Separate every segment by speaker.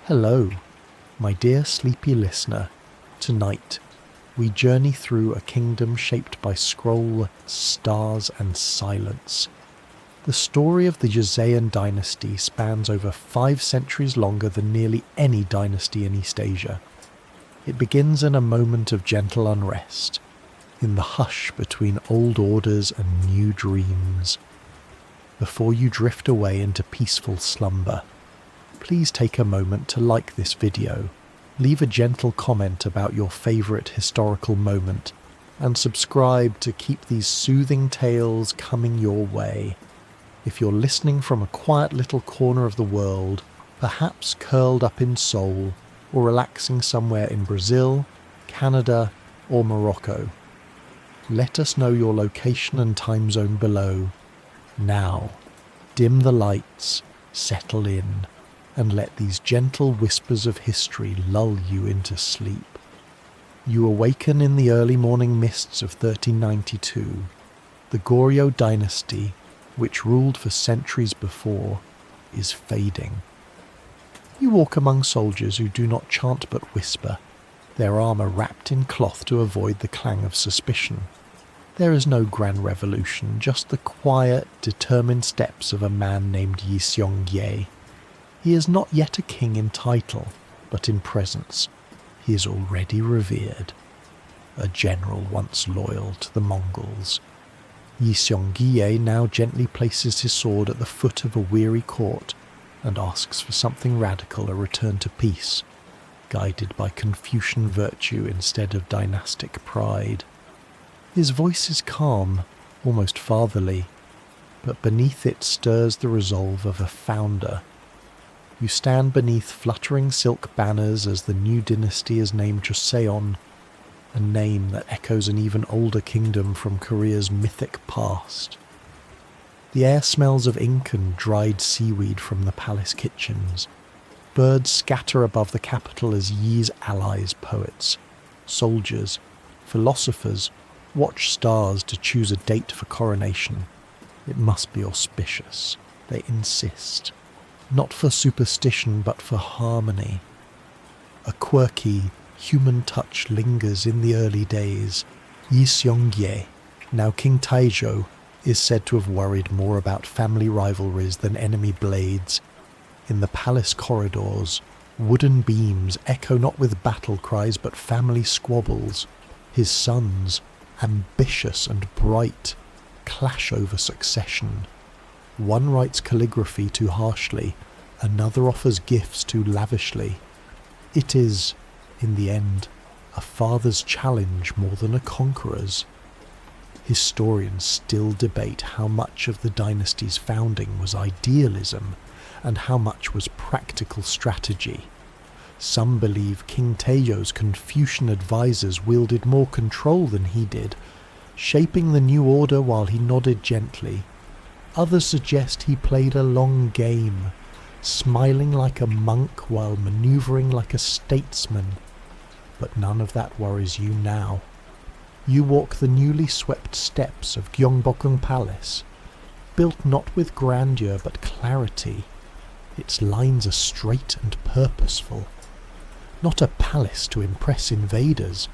Speaker 1: Hello, my dear sleepy listener. Tonight, we journey through a kingdom shaped by scroll, stars, and silence. The story of the Joseon Dynasty spans over 5 centuries longer than nearly any dynasty in East Asia. It begins in a moment of gentle unrest, in the hush between old orders and new dreams. Before you drift away into peaceful slumber, please take a moment to like this video, leave a gentle comment about your favourite historical moment, and subscribe to keep these soothing tales coming your way. If you're listening from a quiet little corner of the world, perhaps curled up in Seoul, or relaxing somewhere in Brazil, Canada, or Morocco, let us know your location and time zone below. Now, dim the lights, settle in, and let these gentle whispers of history lull you into sleep. You awaken in the early morning mists of 1392. The Goryeo dynasty, which ruled for centuries before, is fading. You walk among soldiers who do not chant but whisper, their armour wrapped in cloth to avoid the clang of suspicion. There is no grand revolution, just the quiet, determined steps of a man named Yi Seong-gye. He is not yet a king in title, but in presence. He is already revered. A general once loyal to the Mongols. Yi Seong-gye now gently places his sword at the foot of a weary court and asks for something radical, a return to peace, guided by Confucian virtue instead of dynastic pride. His voice is calm, almost fatherly, but beneath it stirs the resolve of a founder. You stand beneath fluttering silk banners as the new dynasty is named Joseon, a name that echoes an even older kingdom from Korea's mythic past. The air smells of ink and dried seaweed from the palace kitchens. Birds scatter above the capital as Yi's allies, poets, soldiers, philosophers, watch stars to choose a date for coronation. It must be auspicious, they insist. Not for superstition, but for harmony. A quirky, human touch lingers in the early days. Yi Seong-gye, now King Sejong, is said to have worried more about family rivalries than enemy blades. In the palace corridors, wooden beams echo not with battle cries but family squabbles. His sons, ambitious and bright, clash over succession. One writes calligraphy too harshly, another offers gifts too lavishly. It is, in the end, a father's challenge more than a conqueror's. Historians still debate how much of the dynasty's founding was idealism and how much was practical strategy. Some believe King Sejong's Confucian advisors wielded more control than he did, shaping the new order while he nodded gently. Others suggest he played a long game, smiling like a monk while manoeuvring like a statesman. But none of that worries you now. You walk the newly swept steps of Gyeongbokgung Palace, built not with grandeur but clarity. Its lines are straight and purposeful. Not a palace to impress invaders,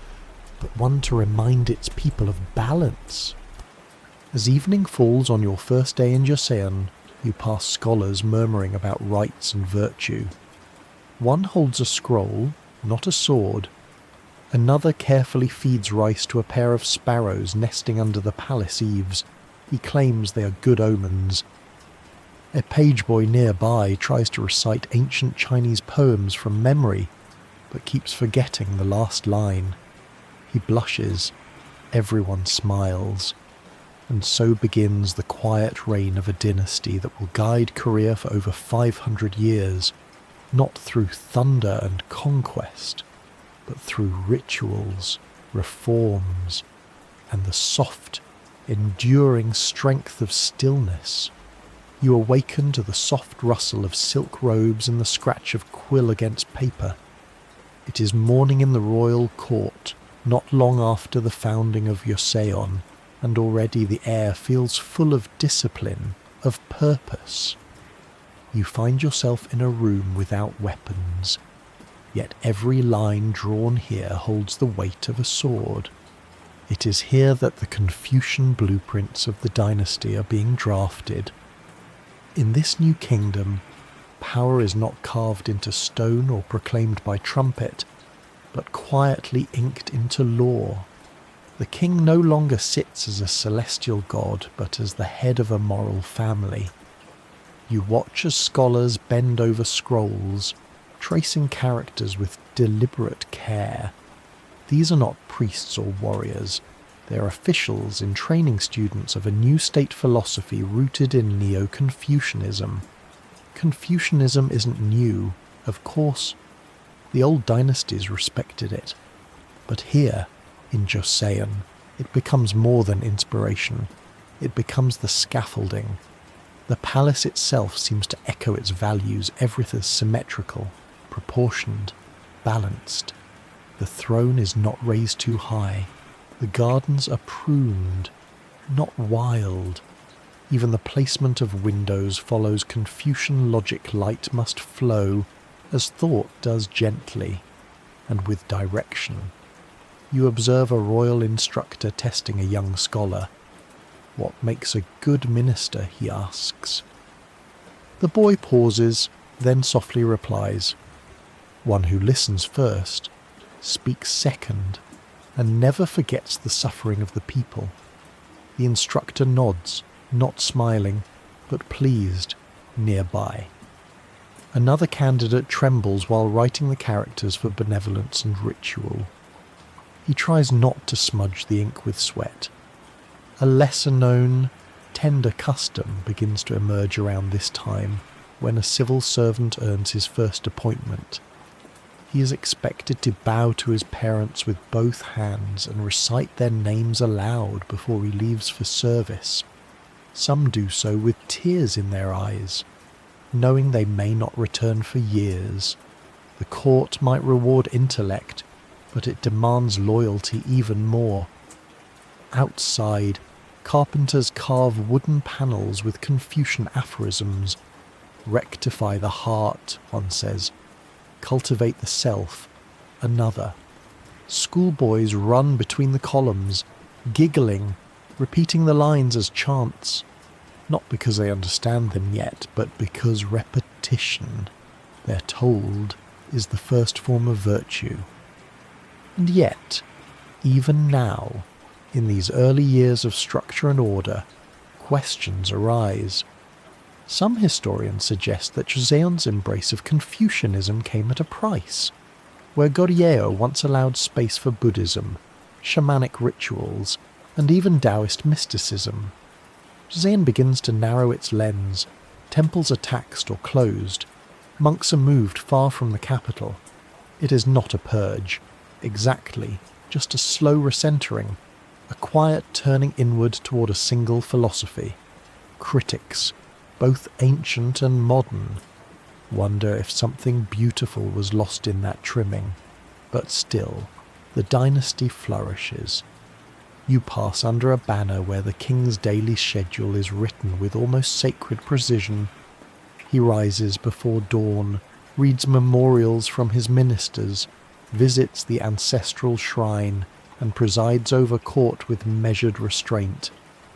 Speaker 1: but one to remind its people of balance. As evening falls on your first day in Joseon, you pass scholars murmuring about rights and virtue. One holds a scroll, not a sword. Another carefully feeds rice to a pair of sparrows nesting under the palace eaves. He claims they are good omens. A page boy nearby tries to recite ancient Chinese poems from memory, but keeps forgetting the last line. He blushes. Everyone smiles. And so begins the quiet reign of a dynasty that will guide Korea for over 500 years, not through thunder and conquest, but through rituals, reforms, and the soft, enduring strength of stillness. You awaken to the soft rustle of silk robes and the scratch of quill against paper. It is morning in the royal court, not long after the founding of Joseon, and already the air feels full of discipline, of purpose. You find yourself in a room without weapons, yet every line drawn here holds the weight of a sword. It is here that the Confucian blueprints of the dynasty are being drafted. In this new kingdom, power is not carved into stone or proclaimed by trumpet, but quietly inked into law. The king no longer sits as a celestial god, but as the head of a moral family. You watch as scholars bend over scrolls, tracing characters with deliberate care. These are not priests or warriors. They are officials in training students of a new state philosophy rooted in Neo-Confucianism. Confucianism isn't new, of course. The old dynasties respected it. But here, in Joseon, it becomes more than inspiration. It becomes the scaffolding. The palace itself seems to echo its values. Everything is symmetrical, proportioned, balanced. The throne is not raised too high. The gardens are pruned, not wild. Even the placement of windows follows Confucian logic. Light must flow as thought does, gently and with direction. You observe a royal instructor testing a young scholar. What makes a good minister, he asks. The boy pauses, then softly replies. One who listens first, speaks second, and never forgets the suffering of the people. The instructor nods, not smiling, but pleased, nearby. Another candidate trembles while writing the characters for benevolence and ritual. He tries not to smudge the ink with sweat. A lesser-known, tender custom begins to emerge around this time when a civil servant earns his first appointment. He is expected to bow to his parents with both hands and recite their names aloud before he leaves for service. Some do so with tears in their eyes, knowing they may not return for years. The court might reward intellect, but it demands loyalty even more. Outside, carpenters carve wooden panels with Confucian aphorisms. Rectify the heart, one says. Cultivate the self, another. Schoolboys run between the columns, giggling, repeating the lines as chants, not because they understand them yet, but because repetition, they're told, is the first form of virtue. And yet, even now, in these early years of structure and order, questions arise. Some historians suggest that Joseon's embrace of Confucianism came at a price, where Goryeo once allowed space for Buddhism, shamanic rituals, and even Taoist mysticism. Joseon begins to narrow its lens. Temples are taxed or closed. Monks are moved far from the capital. It is not a purge, exactly, just a slow recentering, a quiet turning inward toward a single philosophy. Critics, both ancient and modern, wonder if something beautiful was lost in that trimming. But still, the dynasty flourishes. You pass under a banner where the king's daily schedule is written with almost sacred precision. He rises before dawn, reads memorials from his ministers, visits the ancestral shrine, and presides over court with measured restraint.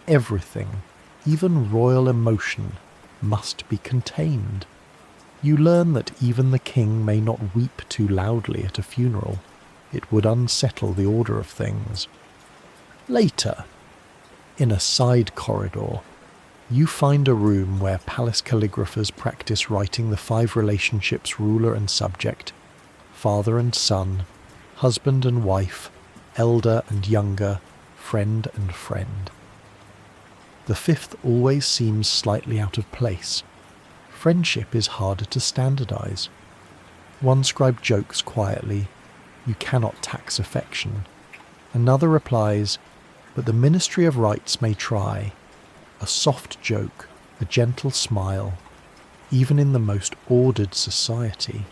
Speaker 1: Everything, even royal emotion, must be contained. You learn that even the king may not weep too loudly at a funeral. It would unsettle the order of things. Later, in a side corridor, you find a room where palace calligraphers practice writing the 5 relationships ruler and subject, father and son, husband and wife, elder and younger, friend and friend. The 5th always seems slightly out of place. Friendship is harder to standardize. One scribe jokes quietly, "You cannot tax affection." Another replies, "But the Ministry of Rights may try." A soft joke, a gentle smile. Even in the most ordered society,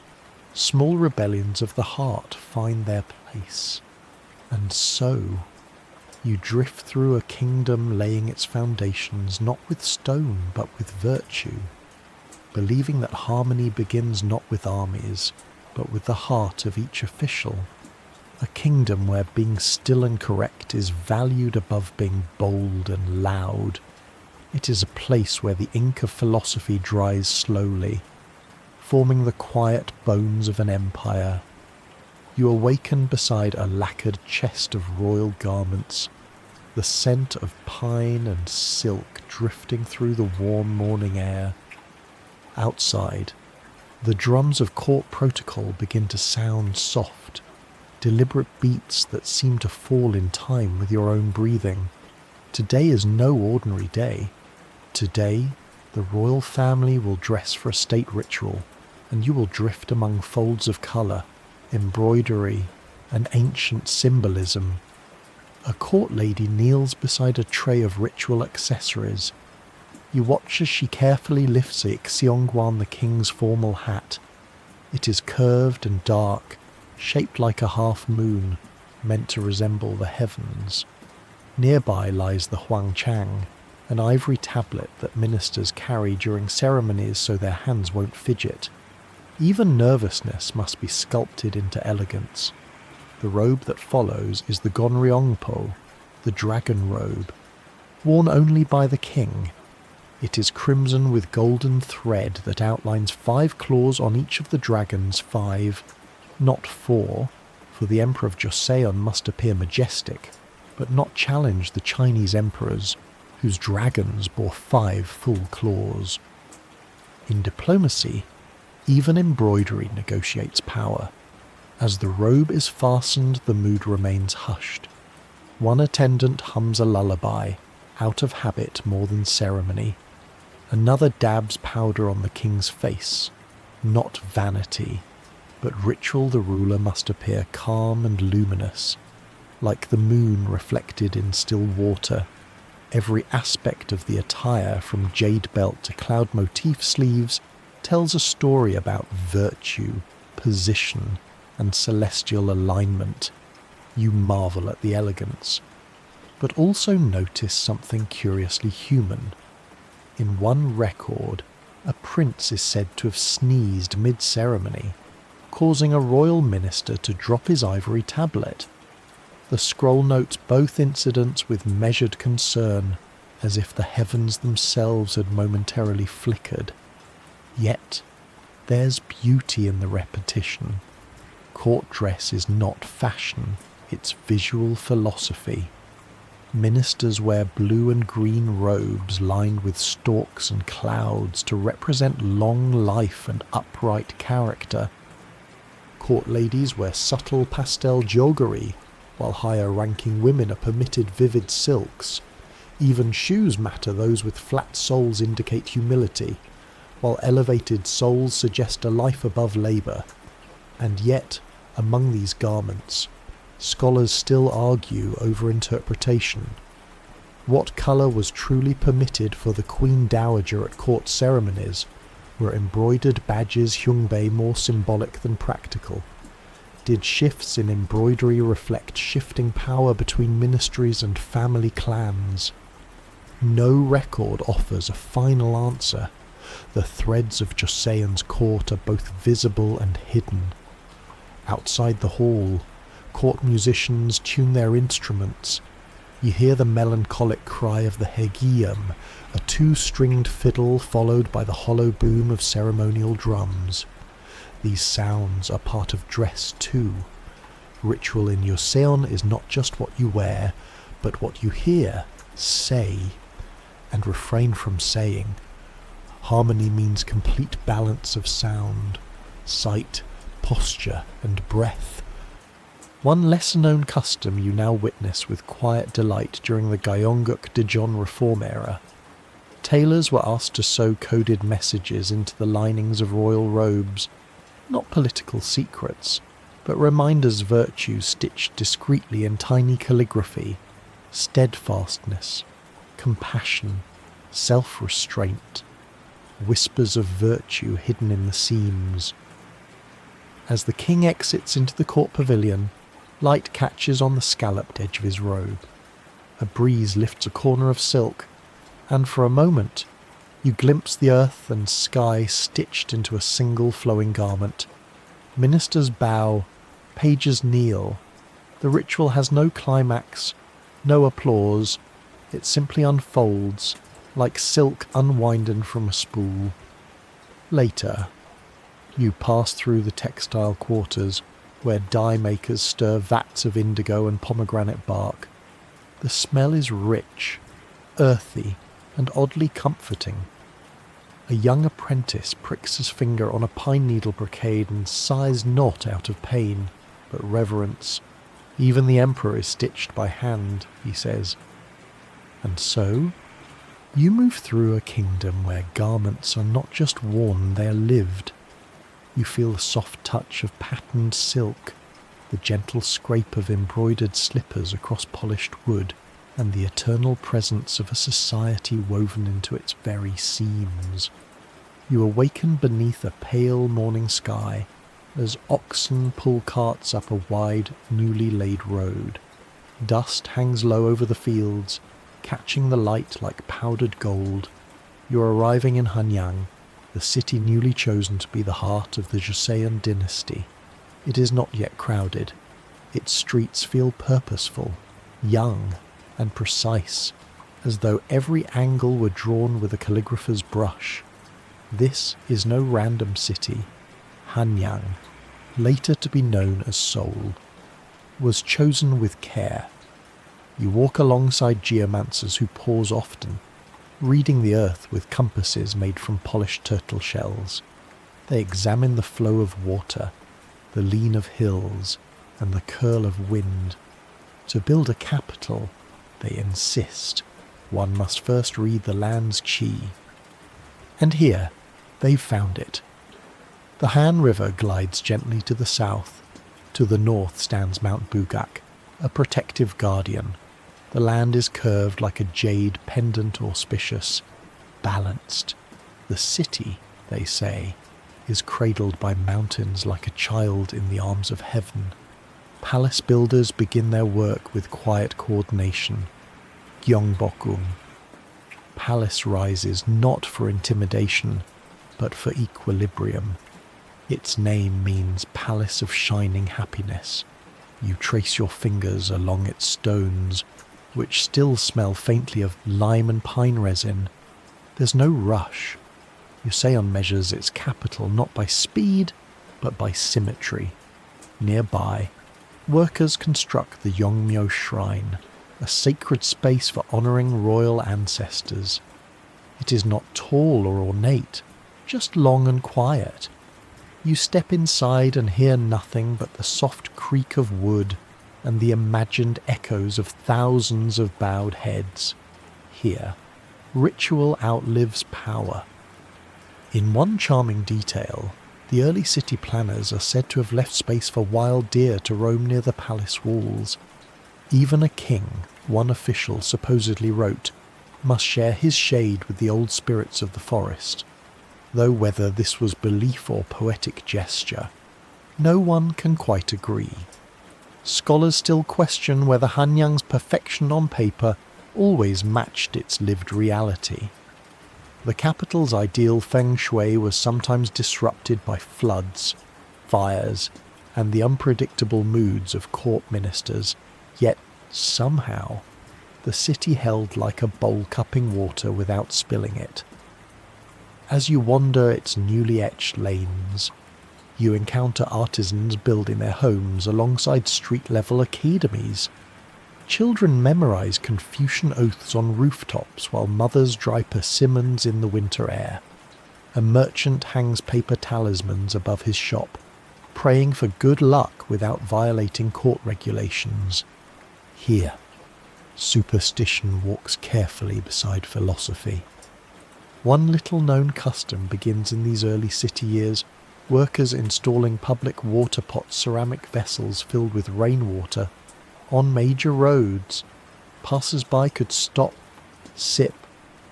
Speaker 1: small rebellions of the heart find their place. And so, you drift through a kingdom laying its foundations not with stone but with virtue. believing that harmony begins not with armies, but with the heart of each official. A kingdom where being still and correct is valued above being bold and loud. It is a place where the ink of philosophy dries slowly, forming the quiet bones of an empire. You awaken beside a lacquered chest of royal garments, the scent of pine and silk drifting through the warm morning air. Outside, the drums of court protocol begin to sound soft, deliberate beats that seem to fall in time with your own breathing. Today is no ordinary day. Today, the royal family will dress for a state ritual, and you will drift among folds of colour, embroidery, and ancient symbolism. A court lady kneels beside a tray of ritual accessories. You watch as she carefully lifts a Seong-gwan, the king's formal hat. It is curved and dark, shaped like a half moon, meant to resemble the heavens. Nearby lies the huangchang, an ivory tablet that ministers carry during ceremonies so their hands won't fidget. Even nervousness must be sculpted into elegance. The robe that follows is the gonryongpo, the dragon robe, worn only by the king. It is crimson with golden thread that outlines 5 claws on each of the dragons, 5, not 4, for the Emperor of Joseon must appear majestic, but not challenge the Chinese emperors, whose dragons bore 5 full claws. In diplomacy, even embroidery negotiates power. As the robe is fastened, the mood remains hushed. One attendant hums a lullaby, out of habit more than ceremony. Another dabs powder on the king's face, not vanity, but ritual. The ruler must appear calm and luminous, like the moon reflected in still water. Every aspect of the attire, from jade belt to cloud motif sleeves, tells a story about virtue, position, and celestial alignment. You marvel at the elegance, but also notice something curiously human. In one record, a prince is said to have sneezed mid-ceremony, causing a royal minister to drop his ivory tablet. The scroll notes both incidents with measured concern, as if the heavens themselves had momentarily flickered. Yet, there's beauty in the repetition. Court dress is not fashion, it's visual philosophy. Ministers wear blue and green robes lined with storks and clouds to represent long life and upright character. Court ladies wear subtle pastel jewellery, while higher-ranking women are permitted vivid silks. Even shoes matter. Those with flat soles indicate humility, while elevated soles suggest a life above labour. And yet, among these garments, scholars still argue over interpretation. What colour was truly permitted for the Queen Dowager at court ceremonies? Were embroidered badges Hyungbei more symbolic than practical? Did shifts in embroidery reflect shifting power between ministries and family clans? No record offers a final answer. The threads of Joseon's court are both visible and hidden. Outside the hall, court musicians tune their instruments. You hear the melancholic cry of the haegeum, a 2-stringed fiddle followed by the hollow boom of ceremonial drums. These sounds are part of dress too. Ritual in Joseon is not just what you wear, but what you hear, say, and refrain from saying. Harmony means complete balance of sound, sight, posture, and breath. One lesser-known custom you now witness with quiet delight during the Gyeongguk Daejeon reform era. Tailors were asked to sew coded messages into the linings of royal robes, not political secrets, but reminders of virtue stitched discreetly in tiny calligraphy, steadfastness, compassion, self-restraint, whispers of virtue hidden in the seams. As the king exits into the court pavilion, light catches on the scalloped edge of his robe. A breeze lifts a corner of silk, and for a moment, You glimpse the earth and sky stitched into a single flowing garment. Ministers bow, pages kneel. The ritual has no climax, no applause. It simply unfolds, like silk unwinden from a spool. Later, you pass through the textile quarters, where dye makers stir vats of indigo and pomegranate bark. The smell is rich, earthy, and oddly comforting. A young apprentice pricks his finger on a pine needle brocade and sighs not out of pain, but reverence. Even the emperor is stitched by hand, he says. And so, you move through a kingdom where garments are not just worn, they are lived. You feel the soft touch of patterned silk, the gentle scrape of embroidered slippers across polished wood, and the eternal presence of a society woven into its very seams. You awaken beneath a pale morning sky as oxen pull carts up a wide, newly laid road. Dust hangs low over the fields, catching the light like powdered gold. You're arriving in Hanyang, the city newly chosen to be the heart of the Joseon Dynasty. It is not yet crowded. Its streets feel purposeful, young, and precise, as though every angle were drawn with a calligrapher's brush. This is no random city. Hanyang, later to be known as Seoul, was chosen with care. You walk alongside geomancers who pause often, reading the earth with compasses made from polished turtle shells. They examine the flow of water, the lean of hills, and the curl of wind. To build a capital, they insist, one must first read the land's chi. And here, they've found it. The Han River glides gently to the south. To the north stands Mount Bugak, a protective guardian. The land is curved like a jade pendant auspicious, balanced. The city, they say, is cradled by mountains like a child in the arms of heaven. Palace builders begin their work with quiet coordination. Gyeongbokgung. Palace rises not for intimidation, but for equilibrium. Its name means Palace of Shining Happiness. You trace your fingers along its stones, which still smell faintly of lime and pine resin. There's no rush. Joseon measures its capital not by speed, but by symmetry. Nearby, workers construct the Yongmyo Shrine, a sacred space for honouring royal ancestors. It is not tall or ornate, just long and quiet. You step inside and hear nothing but the soft creak of wood and the imagined echoes of thousands of bowed heads. Here, ritual outlives power. In one charming detail, the early city planners are said to have left space for wild deer to roam near the palace walls. Even a king, one official supposedly wrote, must share his shade with the old spirits of the forest. Though whether this was belief or poetic gesture, no one can quite agree. Scholars still question whether Hanyang's perfection on paper always matched its lived reality. The capital's ideal feng shui was sometimes disrupted by floods, fires, and the unpredictable moods of court ministers, yet somehow the city held like a bowl cupping water without spilling it. As you wander its newly etched lanes, you encounter artisans building their homes alongside street-level academies. Children memorize Confucian oaths on rooftops while mothers dry persimmons in the winter air. A merchant hangs paper talismans above his shop, praying for good luck without violating court regulations. Here, superstition walks carefully beside philosophy. One little-known custom begins in these early city years, workers installing public water-pot ceramic vessels filled with rainwater. On major roads, passers-by could stop, sip,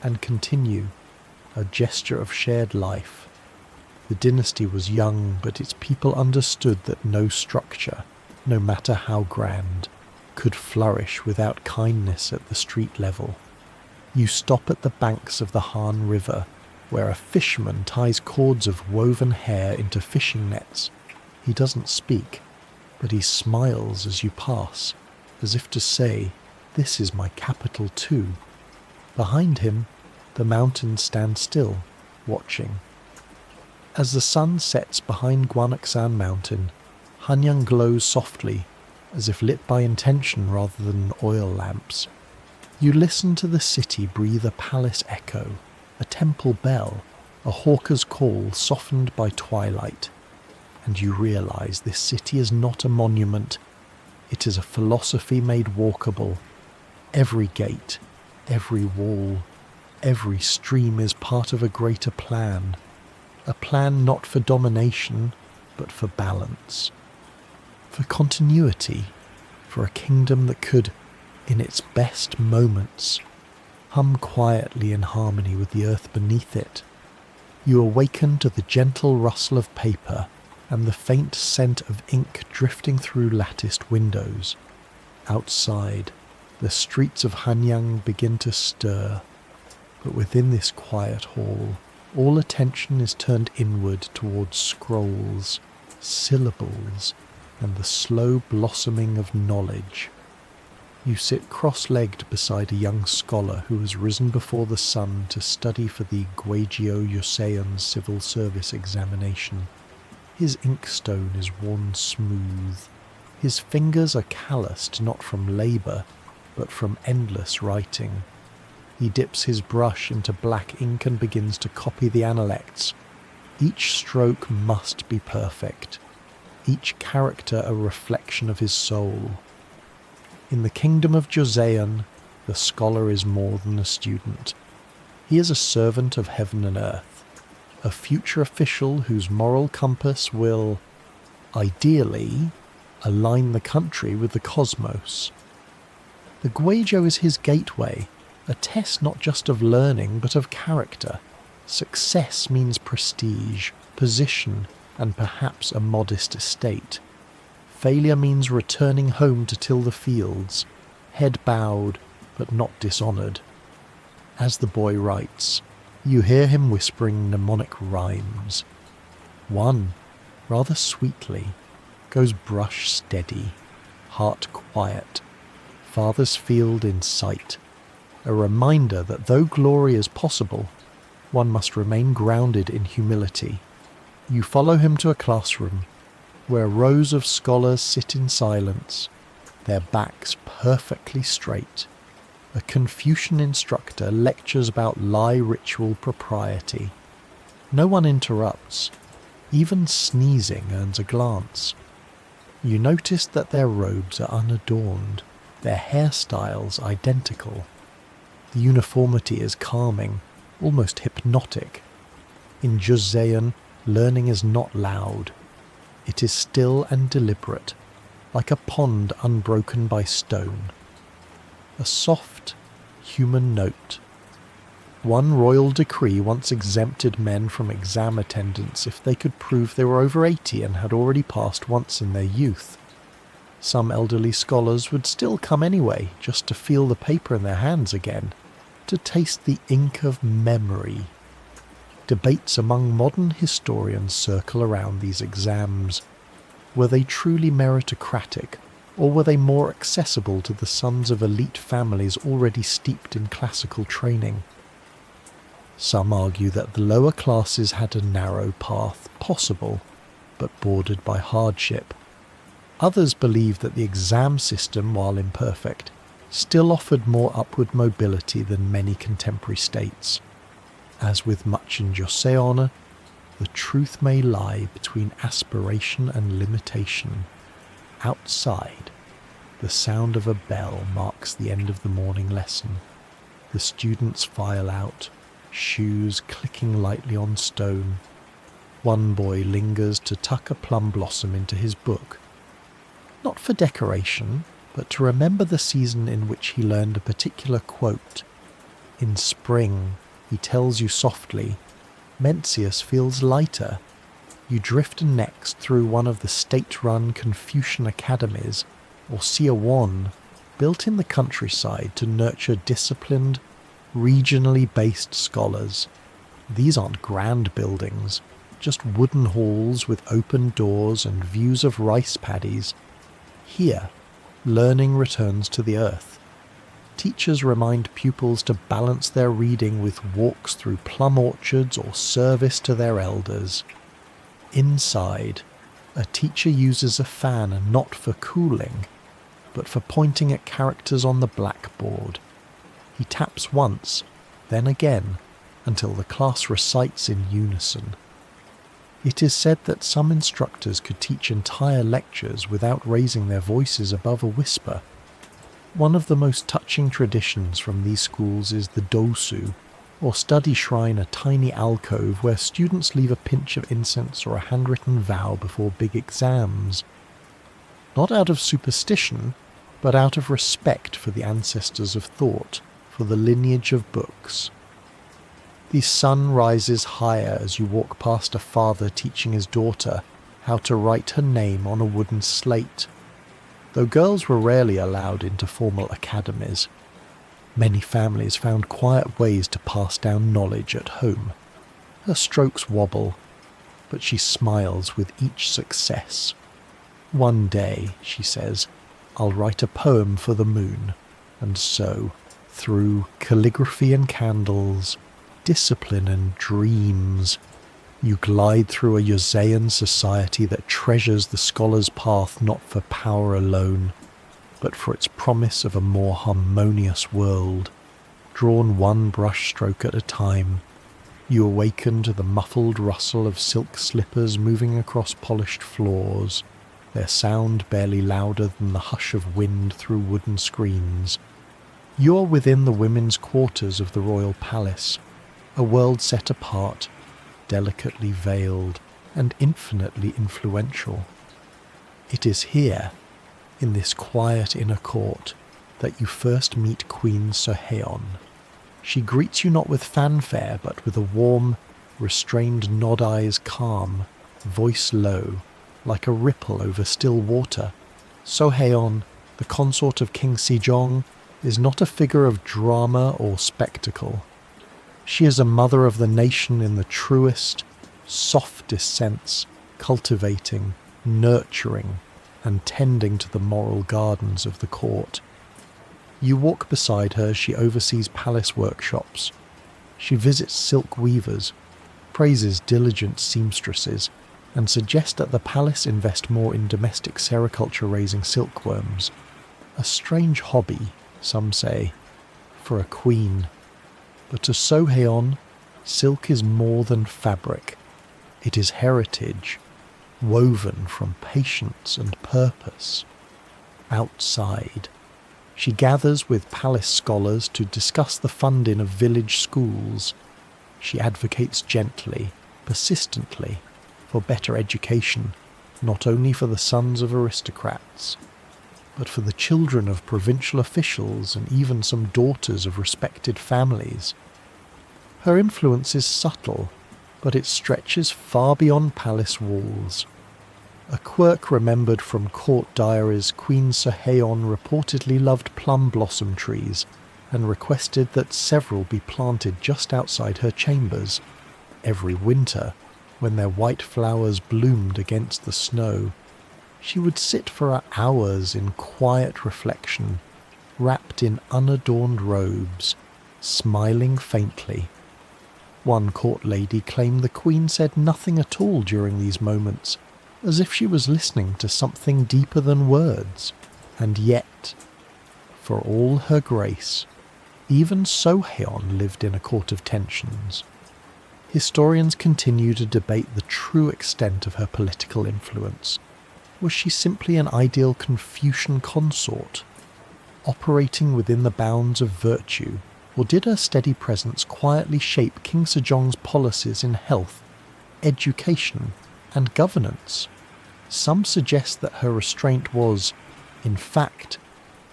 Speaker 1: and continue, a gesture of shared life. The dynasty was young, but its people understood that no structure, no matter how grand, could flourish without kindness at the street level. You stop at the banks of the Han River, where a fisherman ties cords of woven hair into fishing nets. He doesn't speak, but he smiles as you pass, as if to say, "This is my capital too." Behind him, the mountains stand still, watching. As the sun sets behind Gwanaksan Mountain, Hanyang glows softly, as if lit by intention rather than oil lamps. You listen to the city breathe a palace echo, a temple bell, a hawker's call softened by twilight, and you realize this city is not a monument, it is a philosophy made walkable. Every gate, every wall, every stream is part of a greater plan, a plan not for domination, but for balance, for continuity, for a kingdom that could, in its best moments, hum quietly in harmony with the earth beneath it. You awaken to the gentle rustle of paper and the faint scent of ink drifting through latticed windows. Outside, the streets of Hanyang begin to stir, but within this quiet hall, all attention is turned inward towards scrolls, syllables, and the slow blossoming of knowledge. You sit cross-legged beside a young scholar who has risen before the sun to study for the Gwagyo Joseon civil service examination. His inkstone is worn smooth. His fingers are calloused not from labour, but from endless writing. He dips his brush into black ink and begins to copy the analects. Each stroke must be perfect, each character a reflection of his soul. In the kingdom of Joseon, the scholar is more than a student. He is a servant of heaven and earth, a future official whose moral compass will, ideally, align the country with the cosmos. The Gwagyo is his gateway, a test not just of learning but of character. Success means prestige, position, and perhaps a modest estate. Failure means returning home to till the fields, head bowed but not dishonoured. As the boy writes, you hear him whispering mnemonic rhymes. One, rather sweetly, goes brush steady, heart quiet, father's field in sight, a reminder that though glory is possible, one must remain grounded in humility. You follow him to a classroom, where rows of scholars sit in silence, their backs perfectly straight. A Confucian instructor lectures about lie ritual propriety. No one interrupts. Even sneezing earns a glance. You notice that their robes are unadorned, their hairstyles identical. The uniformity is calming, almost hypnotic. In Joseon, learning is not loud. It is still and deliberate, like a pond unbroken by stone. A soft, human note. One royal decree once exempted men from exam attendance if they could prove they were over 80 and had already passed once in their youth. Some elderly scholars would still come anyway, just to feel the paper in their hands again, to taste the ink of memory. Debates among modern historians circle around these exams. Were they truly meritocratic, or were they more accessible to the sons of elite families already steeped in classical training? Some argue that the lower classes had a narrow path possible, but bordered by hardship. Others believe that the exam system, while imperfect, still offered more upward mobility than many contemporary states. As with much in Joseon, the truth may lie between aspiration and limitation. Outside, the sound of a bell marks the end of the morning lesson. The students file out, shoes clicking lightly on stone. One boy lingers to tuck a plum blossom into his book. Not for decoration, but to remember the season in which he learned a particular quote. In spring, he tells you softly, Mencius feels lighter. You drift next through one of the state-run Confucian academies, or Siawon, built in the countryside to nurture disciplined, regionally based scholars. These aren't grand buildings, just wooden halls with open doors and views of rice paddies. Here, learning returns to the earth. Teachers remind pupils to balance their reading with walks through plum orchards or service to their elders. Inside, a teacher uses a fan not for cooling, but for pointing at characters on the blackboard. He taps once, then again, until the class recites in unison. It is said that some instructors could teach entire lectures without raising their voices above a whisper. One of the most touching traditions from these schools is the dosu, or study shrine, a tiny alcove where students leave a pinch of incense or a handwritten vow before big exams. Not out of superstition, but out of respect for the ancestors of thought, for the lineage of books. The sun rises higher as you walk past a father teaching his daughter how to write her name on a wooden slate. Though girls were rarely allowed into formal academies, many families found quiet ways to pass down knowledge at home. Her strokes wobble, but she smiles with each success. One day, she says, I'll write a poem for the moon, and so, through calligraphy and candles, discipline and dreams, you glide through a Joseon society that treasures the scholar's path not for power alone, but for its promise of a more harmonious world. Drawn one brush stroke at a time, you awaken to the muffled rustle of silk slippers moving across polished floors, their sound barely louder than the hush of wind through wooden screens. You are within the women's quarters of the royal palace, a world set apart, delicately veiled, and infinitely influential. It is here, in this quiet inner court, that you first meet Queen Soheon. She greets you not with fanfare, but with a warm, restrained nod-eyes calm, voice low, like a ripple over still water. Soheon, the consort of King Sejong, is not a figure of drama or spectacle. She is a mother of the nation in the truest, softest sense, cultivating, nurturing, and tending to the moral gardens of the court. You walk beside her, she oversees palace workshops. She visits silk weavers, praises diligent seamstresses, and suggests that the palace invest more in domestic sericulture raising silkworms. A strange hobby, some say, for a queen. But to Soheon, silk is more than fabric. It is heritage, woven from patience and purpose. Outside, she gathers with palace scholars to discuss the funding of village schools. She advocates gently, persistently, for better education, not only for the sons of aristocrats, but for the children of provincial officials and even some daughters of respected families. Her influence is subtle, but it stretches far beyond palace walls. A quirk remembered from court diaries, Queen Soheon reportedly loved plum blossom trees and requested that several be planted just outside her chambers. Every winter, when their white flowers bloomed against the snow, she would sit for hours in quiet reflection, wrapped in unadorned robes, smiling faintly. One court lady claimed the queen said nothing at all during these moments, as if she was listening to something deeper than words. And yet, for all her grace, even Soheon lived in a court of tensions. Historians continue to debate the true extent of her political influence. Was she simply an ideal Confucian consort, operating within the bounds of virtue, or did her steady presence quietly shape King Sejong's policies in health, education, and governance? Some suggest that her restraint was, in fact,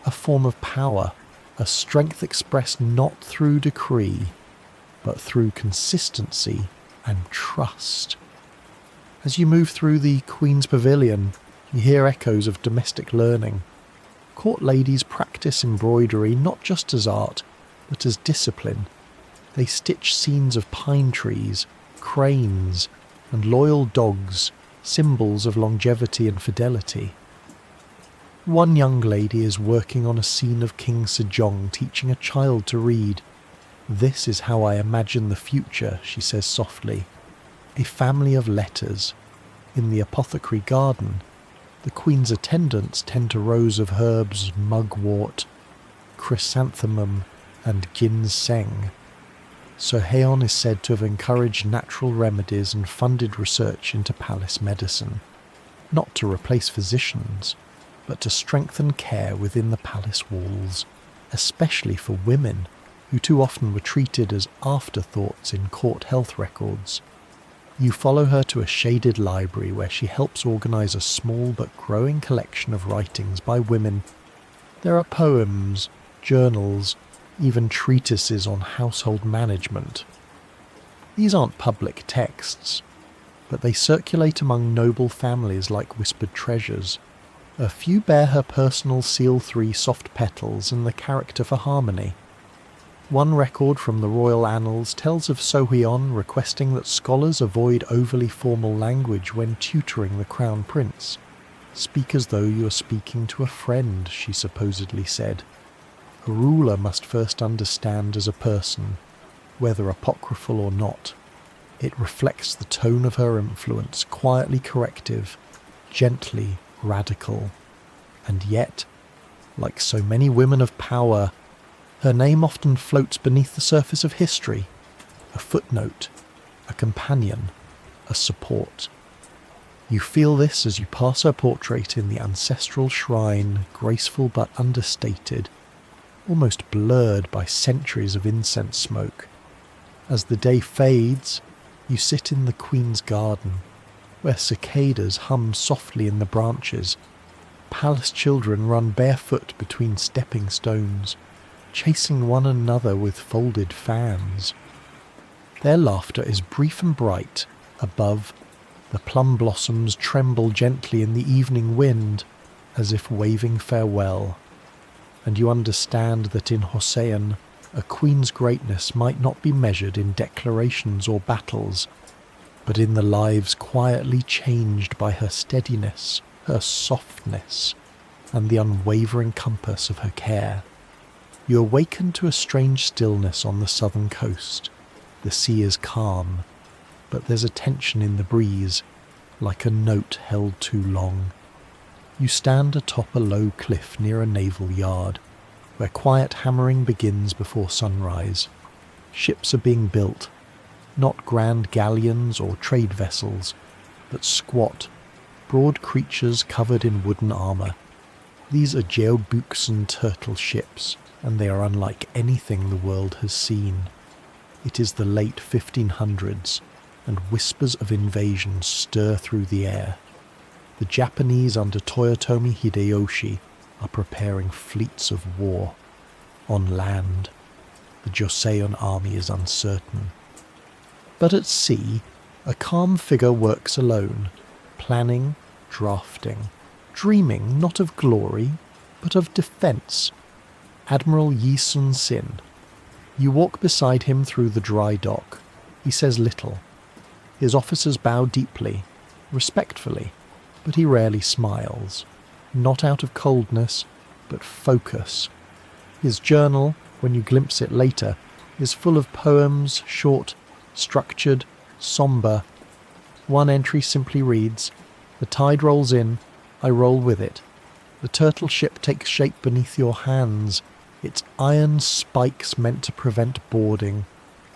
Speaker 1: a form of power, a strength expressed not through decree, but through consistency and trust. As you move through the Queen's Pavilion, you hear echoes of domestic learning. Court ladies practice embroidery not just as art, but as discipline. They stitch scenes of pine trees, cranes, and loyal dogs, symbols of longevity and fidelity. One young lady is working on a scene of King Sejong teaching a child to read. "This is how I imagine the future," she says softly. "A family of letters. In the apothecary garden, the Queen's attendants tend to rows of herbs, mugwort, chrysanthemum, and ginseng." Soheon is said to have encouraged natural remedies and funded research into palace medicine, not to replace physicians, but to strengthen care within the palace walls, especially for women, who too often were treated as afterthoughts in court health records. You follow her to a shaded library where she helps organise a small but growing collection of writings by women. There are poems, journals, even treatises on household management. These aren't public texts, but they circulate among noble families like whispered treasures. A few bear her personal seal 3 soft petals and the character for harmony. One record from the royal annals tells of Soheon requesting that scholars avoid overly formal language when tutoring the crown prince. "Speak as though you are speaking to a friend," she supposedly said. A ruler must first understand as a person, whether apocryphal or not. It reflects the tone of her influence, quietly corrective, gently radical. And yet, like so many women of power, her name often floats beneath the surface of history, a footnote, a companion, a support. You feel this as you pass her portrait in the ancestral shrine, graceful but understated, almost blurred by centuries of incense smoke. As the day fades, you sit in the Queen's garden, where cicadas hum softly in the branches. Palace children run barefoot between stepping stones, chasing one another with folded fans. Their laughter is brief and bright. Above, the plum blossoms tremble gently in the evening wind, as if waving farewell. And you understand that in Joseon, a queen's greatness might not be measured in declarations or battles, but in the lives quietly changed by her steadiness, her softness, and the unwavering compass of her care. You awaken to a strange stillness on the southern coast. The sea is calm, but there's a tension in the breeze, like a note held too long. You stand atop a low cliff near a naval yard, where quiet hammering begins before sunrise. Ships are being built, not grand galleons or trade vessels, but squat, broad creatures covered in wooden armour. These are Jeobuksan turtle ships, and they are unlike anything the world has seen. It is the late 1500s, and whispers of invasion stir through the air. The Japanese under Toyotomi Hideyoshi are preparing fleets of war. On land, the Joseon army is uncertain. But at sea, a calm figure works alone, planning, drafting, dreaming not of glory, but of defence. Admiral Yi Seong-gye. You walk beside him through the dry dock. He says little. His officers bow deeply, respectfully, but he rarely smiles. Not out of coldness, but focus. His journal, when you glimpse it later, is full of poems, short, structured, sombre. One entry simply reads, "The tide rolls in, I roll with it. The turtle ship takes shape beneath your hands, its iron spikes meant to prevent boarding,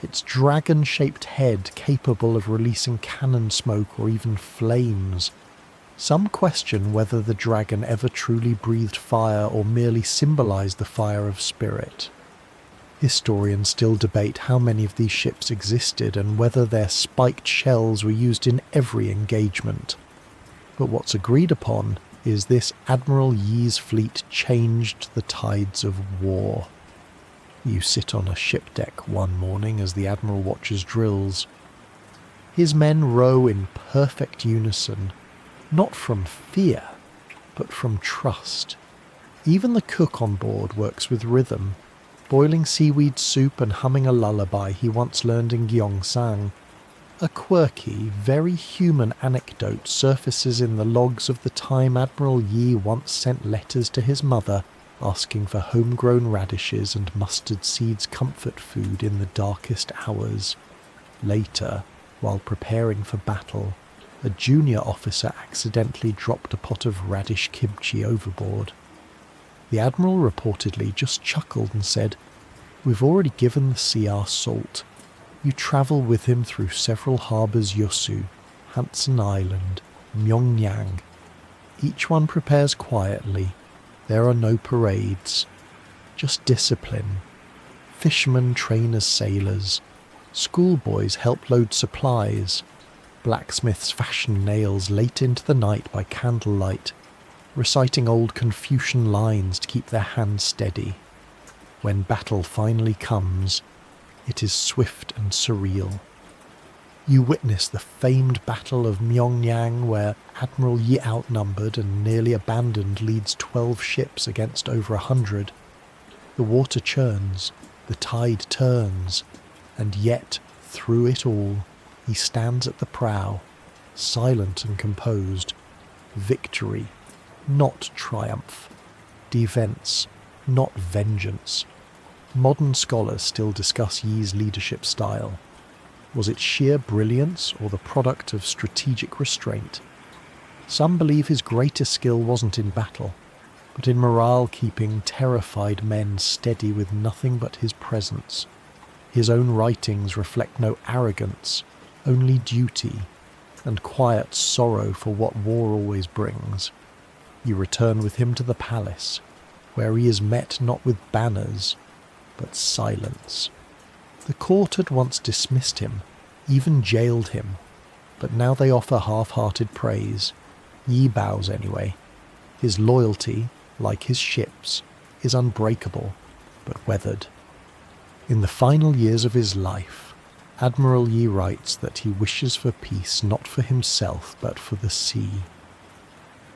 Speaker 1: its dragon-shaped head capable of releasing cannon smoke or even flames." Some question whether the dragon ever truly breathed fire or merely symbolised the fire of spirit. Historians still debate how many of these ships existed and whether their spiked shells were used in every engagement. But what's agreed upon is this Admiral Yi's fleet changed the tides of war. You sit on a ship deck one morning as the Admiral watches drills. His men row in perfect unison, not from fear, but from trust. Even the cook on board works with rhythm. boiling seaweed soup and humming a lullaby he once learned in Gyeongsang. A quirky, very human anecdote surfaces in the logs of the time Admiral Yi once sent letters to his mother asking for homegrown radishes and mustard seeds comfort food in the darkest hours. Later, while preparing for battle, a junior officer accidentally dropped a pot of radish kimchi overboard. The Admiral reportedly just chuckled and said, "We've already given the sea our salt. You travel with him through several harbours Yosu, Hansen Island, Myeongyang. Each one prepares quietly. There are no parades. Just discipline. Fishermen train as sailors. Schoolboys help load supplies. Blacksmiths fashion nails late into the night by candlelight, reciting old Confucian lines to keep their hands steady. When battle finally comes, it is swift and surreal. You witness the famed Battle of Myeongyang, where Admiral Yi, outnumbered and nearly abandoned, leads 12 ships against over 100. The water churns, the tide turns, and yet, through it all, he stands at the prow, silent and composed. Victory, not triumph. Defense, not vengeance. Modern scholars still discuss Yi's leadership style. Was it sheer brilliance or the product of strategic restraint? Some believe his greatest skill wasn't in battle, but in morale keeping terrified men steady with nothing but his presence. His own writings reflect no arrogance, only duty, and quiet sorrow for what war always brings. You return with him to the palace, where he is met not with banners, but silence. The court had once dismissed him, even jailed him, but now they offer half-hearted praise. Yi bows anyway. His loyalty, like his ships, is unbreakable, but weathered. In the final years of his life, Admiral Yi writes that he wishes for peace not for himself but for the sea.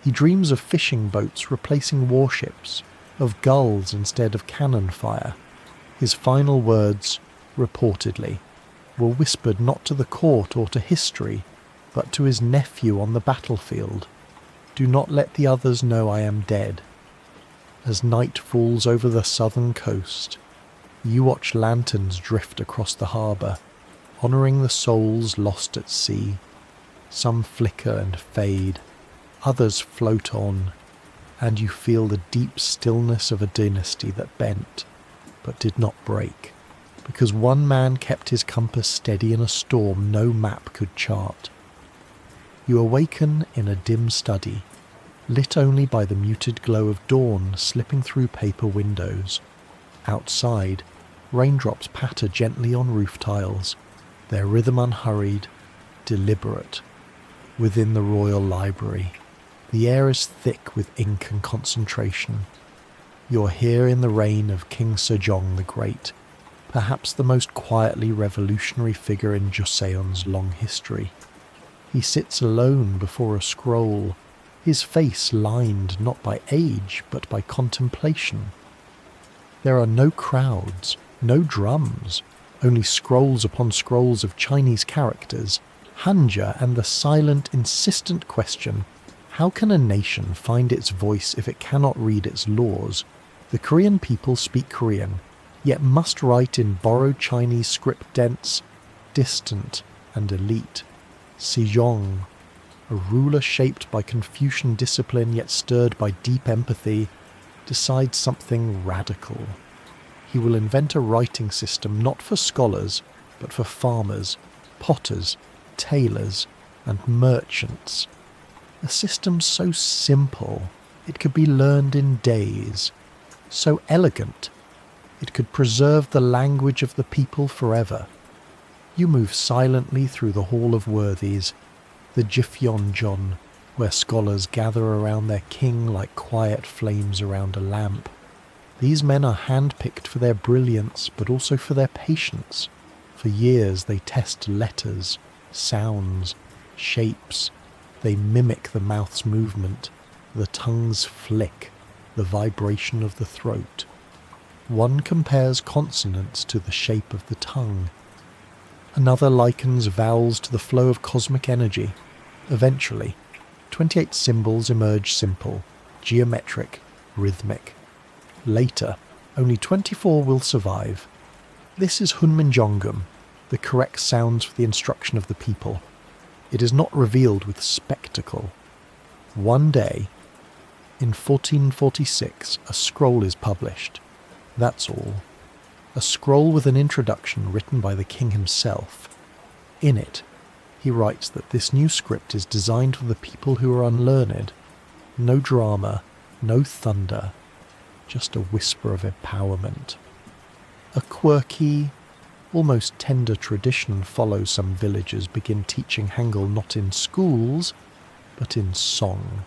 Speaker 1: He dreams of fishing boats replacing warships, of gulls instead of cannon fire. His final words, reportedly, were whispered not to the court or to history, but to his nephew on the battlefield. "Do not let the others know I am dead." As night falls over the southern coast, you watch lanterns drift across the harbour, honouring the souls lost at sea. Some flicker and fade, others float on, and you feel the deep stillness of a dynasty that bent, but did not break, because one man kept his compass steady in a storm no map could chart. You awaken in a dim study, lit only by the muted glow of dawn slipping through paper windows. Outside, raindrops patter gently on roof tiles, their rhythm unhurried, deliberate. Within the royal library, the air is thick with ink and concentration. You're here in the reign of King Sejong the Great, perhaps the most quietly revolutionary figure in Joseon's long history. He sits alone before a scroll, his face lined not by age but by contemplation. There are no crowds, no drums, only scrolls upon scrolls of Chinese characters, hanja, and the silent, insistent question, how can a nation find its voice if it cannot read its laws? The Korean people speak Korean, yet must write in borrowed Chinese script dense, distant, and elite. Sejong, a ruler shaped by Confucian discipline yet stirred by deep empathy, decides something radical. He will invent a writing system not for scholars, but for farmers, potters, tailors, and merchants. A system so simple it could be learned in days, so elegant it could preserve the language of the people forever. You move silently through the Hall of Worthies, the Jifyeonjeon, where scholars gather around their king like quiet flames around a lamp. These men are handpicked for their brilliance, but also for their patience. For years they test letters, sounds, shapes. They mimic the mouth's movement, the tongue's flick, the vibration of the throat. One compares consonants to the shape of the tongue. Another likens vowels to the flow of cosmic energy. Eventually, 28 symbols emerge simple, geometric, rhythmic. Later, only 24 will survive. This is Hunminjeongeum, the correct sounds for the instruction of the people. It is not revealed with spectacle. One day, in 1446, a scroll is published. That's all. A scroll with an introduction written by the king himself. In it, he writes that this new script is designed for the people who are unlearned. No drama, no thunder, just a whisper of empowerment. A quirky, almost tender tradition follows. Some villagers begin teaching Hangul not in schools, but in song.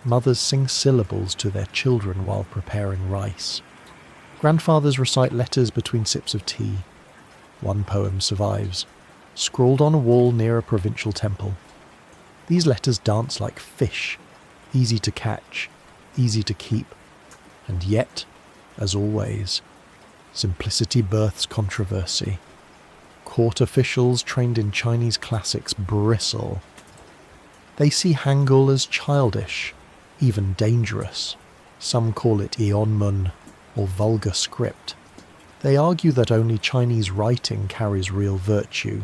Speaker 1: Mothers sing syllables to their children while preparing rice. Grandfathers recite letters between sips of tea. One poem survives, scrawled on a wall near a provincial temple. These letters dance like fish, easy to catch, easy to keep, and yet, as always, simplicity births controversy. Court officials trained in Chinese classics bristle. They see Hangul as childish, even dangerous. Some call it Eonmun, or vulgar script. They argue that only Chinese writing carries real virtue,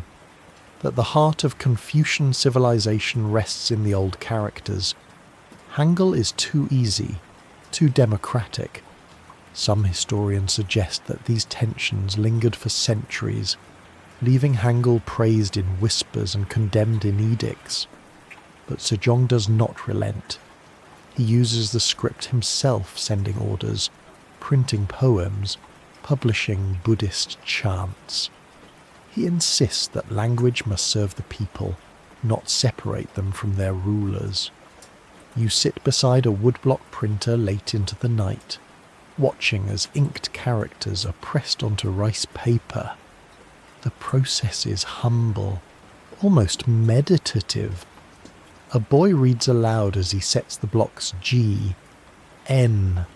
Speaker 1: that the heart of Confucian civilization rests in the old characters. Hangul is too easy, too democratic. Some historians suggest that these tensions lingered for centuries, leaving Hangul praised in whispers and condemned in edicts. But Sejong does not relent. He uses the script himself, sending orders, printing poems, publishing Buddhist chants. He insists that language must serve the people, not separate them from their rulers. You sit beside a woodblock printer late into the night, watching as inked characters are pressed onto rice paper. The process is humble, almost meditative. A boy reads aloud as he sets the blocks G, N,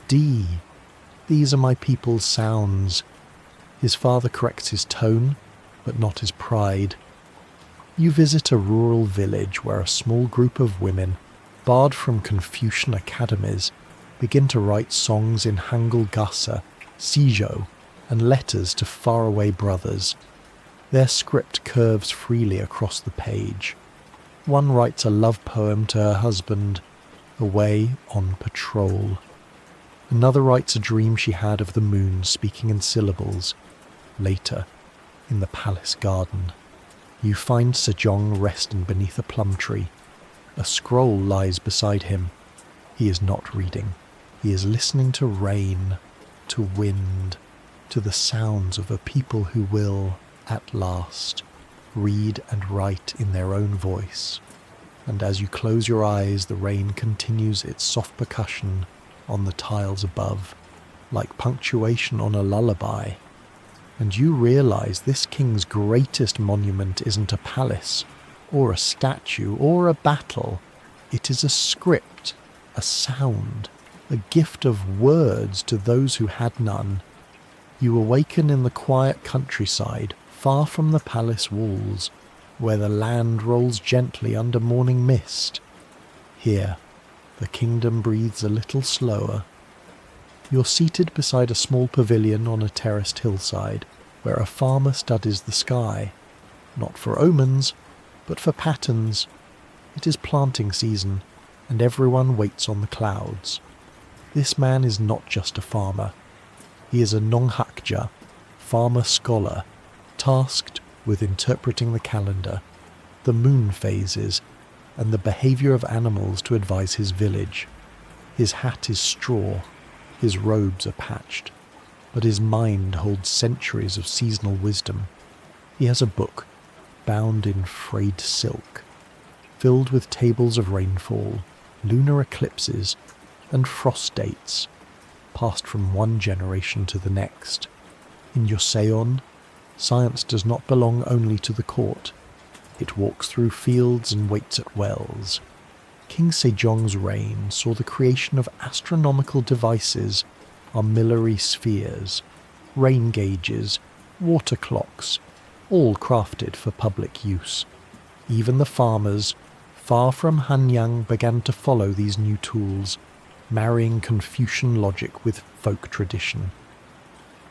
Speaker 1: D. These are my people's sounds. His father corrects his tone, but not his pride. You visit a rural village where a small group of women, barred from Confucian academies, begin to write songs in Hangul Gasa, Sejong, and letters to faraway brothers. Their script curves freely across the page. One writes a love poem to her husband, away on patrol. Another writes a dream she had of the moon speaking in syllables. Later, in the palace garden, you find Sejong resting beneath a plum tree. A scroll lies beside him. He is not reading. He is listening to rain, to wind, to the sounds of a people who will, at last, read and write in their own voice. And as you close your eyes, the rain continues its soft percussion on the tiles above, like punctuation on a lullaby. And you realize this king's greatest monument isn't a palace, or a statue, or a battle. It is a script, a sound, a gift of words to those who had none. You awaken in the quiet countryside, far from the palace walls, where the land rolls gently under morning mist. Here, the kingdom breathes a little slower. You're seated beside a small pavilion on a terraced hillside, where a farmer studies the sky, not for omens, but for patterns. It is planting season, and everyone waits on the clouds. This man is not just a farmer. He is a Nonghakja, farmer-scholar, tasked with interpreting the calendar, the moon phases, and the behaviour of animals to advise his village. His hat is straw, his robes are patched, but his mind holds centuries of seasonal wisdom. He has a book, bound in frayed silk, filled with tables of rainfall, lunar eclipses, and frost dates, passed from one generation to the next. In Joseon, science does not belong only to the court. It walks through fields and waits at wells. King Sejong's reign saw the creation of astronomical devices, are military spheres, rain gauges, water clocks, all crafted for public use. Even the farmers, far from Hanyang, began to follow these new tools, marrying Confucian logic with folk tradition.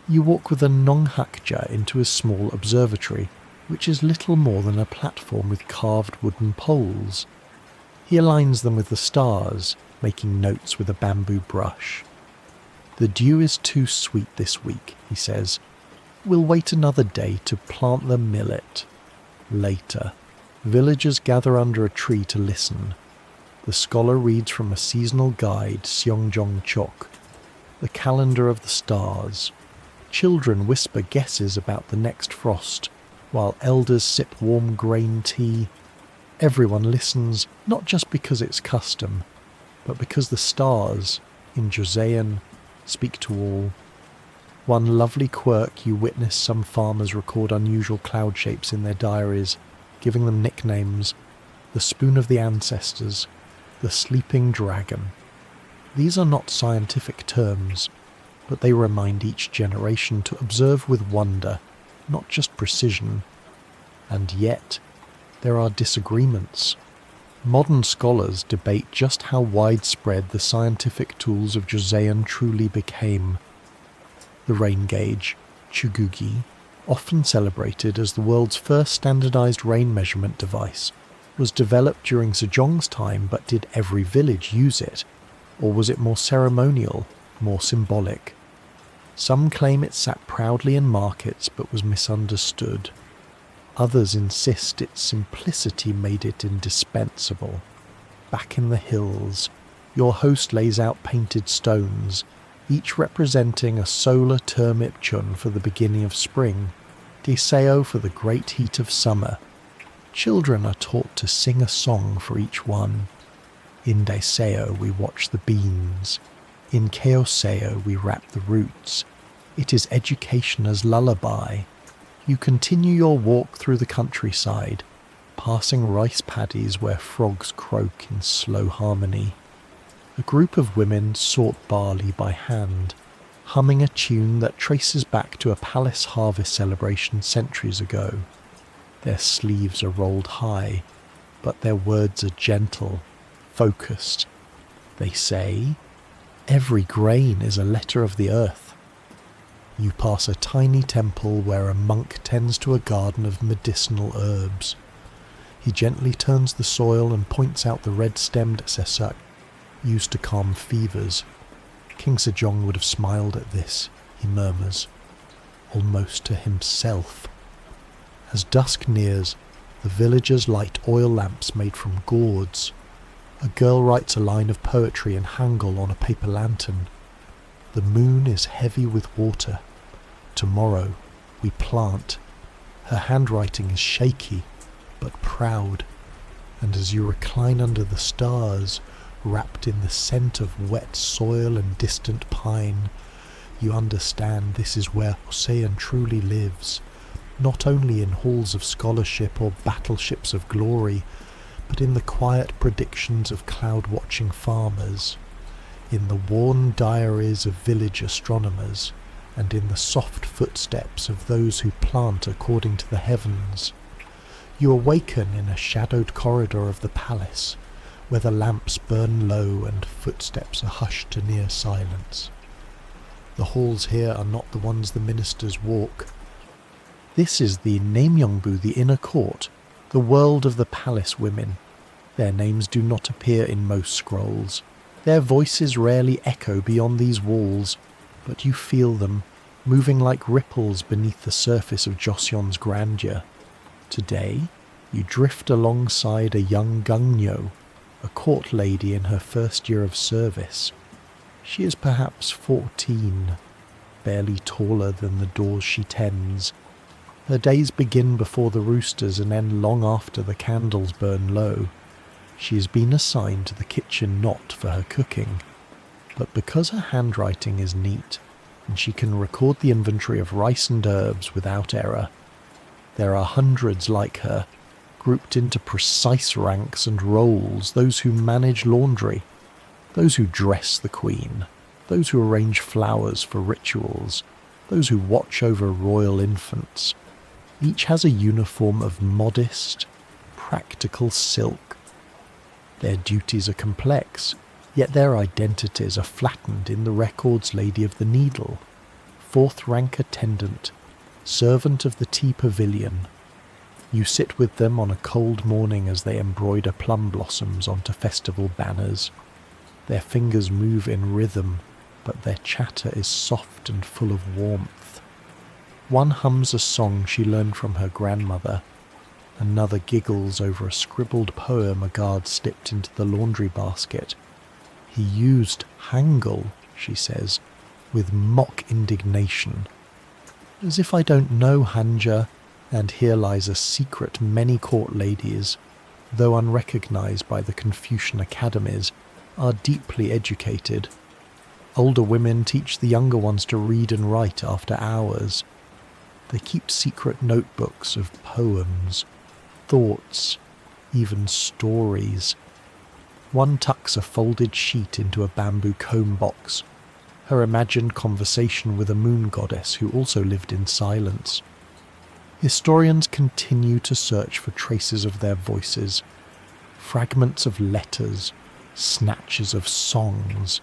Speaker 1: You walk with a Nonghakja into a small observatory, which is little more than a platform with carved wooden poles. He aligns them with the stars, making notes with a bamboo brush. "The dew is too sweet this week," he says. "We'll wait another day to plant the millet." Later, villagers gather under a tree to listen. The scholar reads from a seasonal guide, Seongjong Chok, the calendar of the stars. Children whisper guesses about the next frost, while elders sip warm grain tea. Everyone listens, not just because it's custom, but because the stars, in Joseon, speak to all. One lovely quirk, you witness some farmers record unusual cloud shapes in their diaries, giving them nicknames: the spoon of the ancestors, the sleeping dragon. These are not scientific terms, but they remind each generation to observe with wonder, not just precision. And yet, there are disagreements. Modern scholars debate just how widespread the scientific tools of Joseon truly became. The rain gauge, chugugi, often celebrated as the world's first standardized rain measurement device, was developed during Sejong's time, but did every village use it? Or was it more ceremonial, more symbolic? Some claim it sat proudly in markets but was misunderstood. Others insist its simplicity made it indispensable. Back in the hills, your host lays out painted stones, each representing a solar termipchun for the beginning of spring, deseo for the great heat of summer. Children are taught to sing a song for each one. In deseo we watch the beans. In keoseo we wrap the roots. It is education as lullaby. You continue your walk through the countryside, passing rice paddies where frogs croak in slow harmony. A group of women sort barley by hand, humming a tune that traces back to a palace harvest celebration centuries ago. Their sleeves are rolled high, but their words are gentle, focused. They say, "Every grain is a letter of the earth." You pass a tiny temple where a monk tends to a garden of medicinal herbs. He gently turns the soil and points out the red-stemmed sesak, used to calm fevers. King Sejong would have smiled at this, he murmurs, almost to himself. As dusk nears, the villagers light oil lamps made from gourds. A girl writes a line of poetry in Hangul on a paper lantern. The moon is heavy with water. Tomorrow we plant. Her handwriting is shaky, but proud. And as you recline under the stars, wrapped in the scent of wet soil and distant pine, you understand this is where Joseon truly lives, not only in halls of scholarship or battleships of glory, but in the quiet predictions of cloud-watching farmers, in the worn diaries of village astronomers, and in the soft footsteps of those who plant according to the heavens. You awaken in a shadowed corridor of the palace, where the lamps burn low and footsteps are hushed to near silence. The halls here are not the ones the ministers walk. This is the Naemyeongbu, the inner court, the world of the palace women. Their names do not appear in most scrolls. Their voices rarely echo beyond these walls, but you feel them, moving like ripples beneath the surface of Joseon's grandeur. Today, you drift alongside a young Gungnyo, a court lady in her first year of service. She is perhaps 14, barely taller than the doors she tends. Her days begin before the roosters and end long after the candles burn low. She has been assigned to the kitchen not for her cooking, but because her handwriting is neat and she can record the inventory of rice and herbs without error. There are hundreds like her, grouped into precise ranks and roles, those who manage laundry, those who dress the queen, those who arrange flowers for rituals, those who watch over royal infants. Each has a uniform of modest, practical silk. Their duties are complex, yet their identities are flattened in the records Lady of the Needle, fourth-rank attendant, servant of the tea pavilion. You sit with them on a cold morning as they embroider plum blossoms onto festival banners. Their fingers move in rhythm, but their chatter is soft and full of warmth. One hums a song she learned from her grandmother. Another giggles over a scribbled poem a guard slipped into the laundry basket. He used Hangul, she says, with mock indignation. As if I don't know Hanja, and here lies a secret many court ladies, though unrecognized by the Confucian academies, are deeply educated. Older women teach the younger ones to read and write after hours. They keep secret notebooks of poems, thoughts, even stories. One tucks a folded sheet into a bamboo comb box, her imagined conversation with a moon goddess who also lived in silence. Historians continue to search for traces of their voices, fragments of letters, snatches of songs.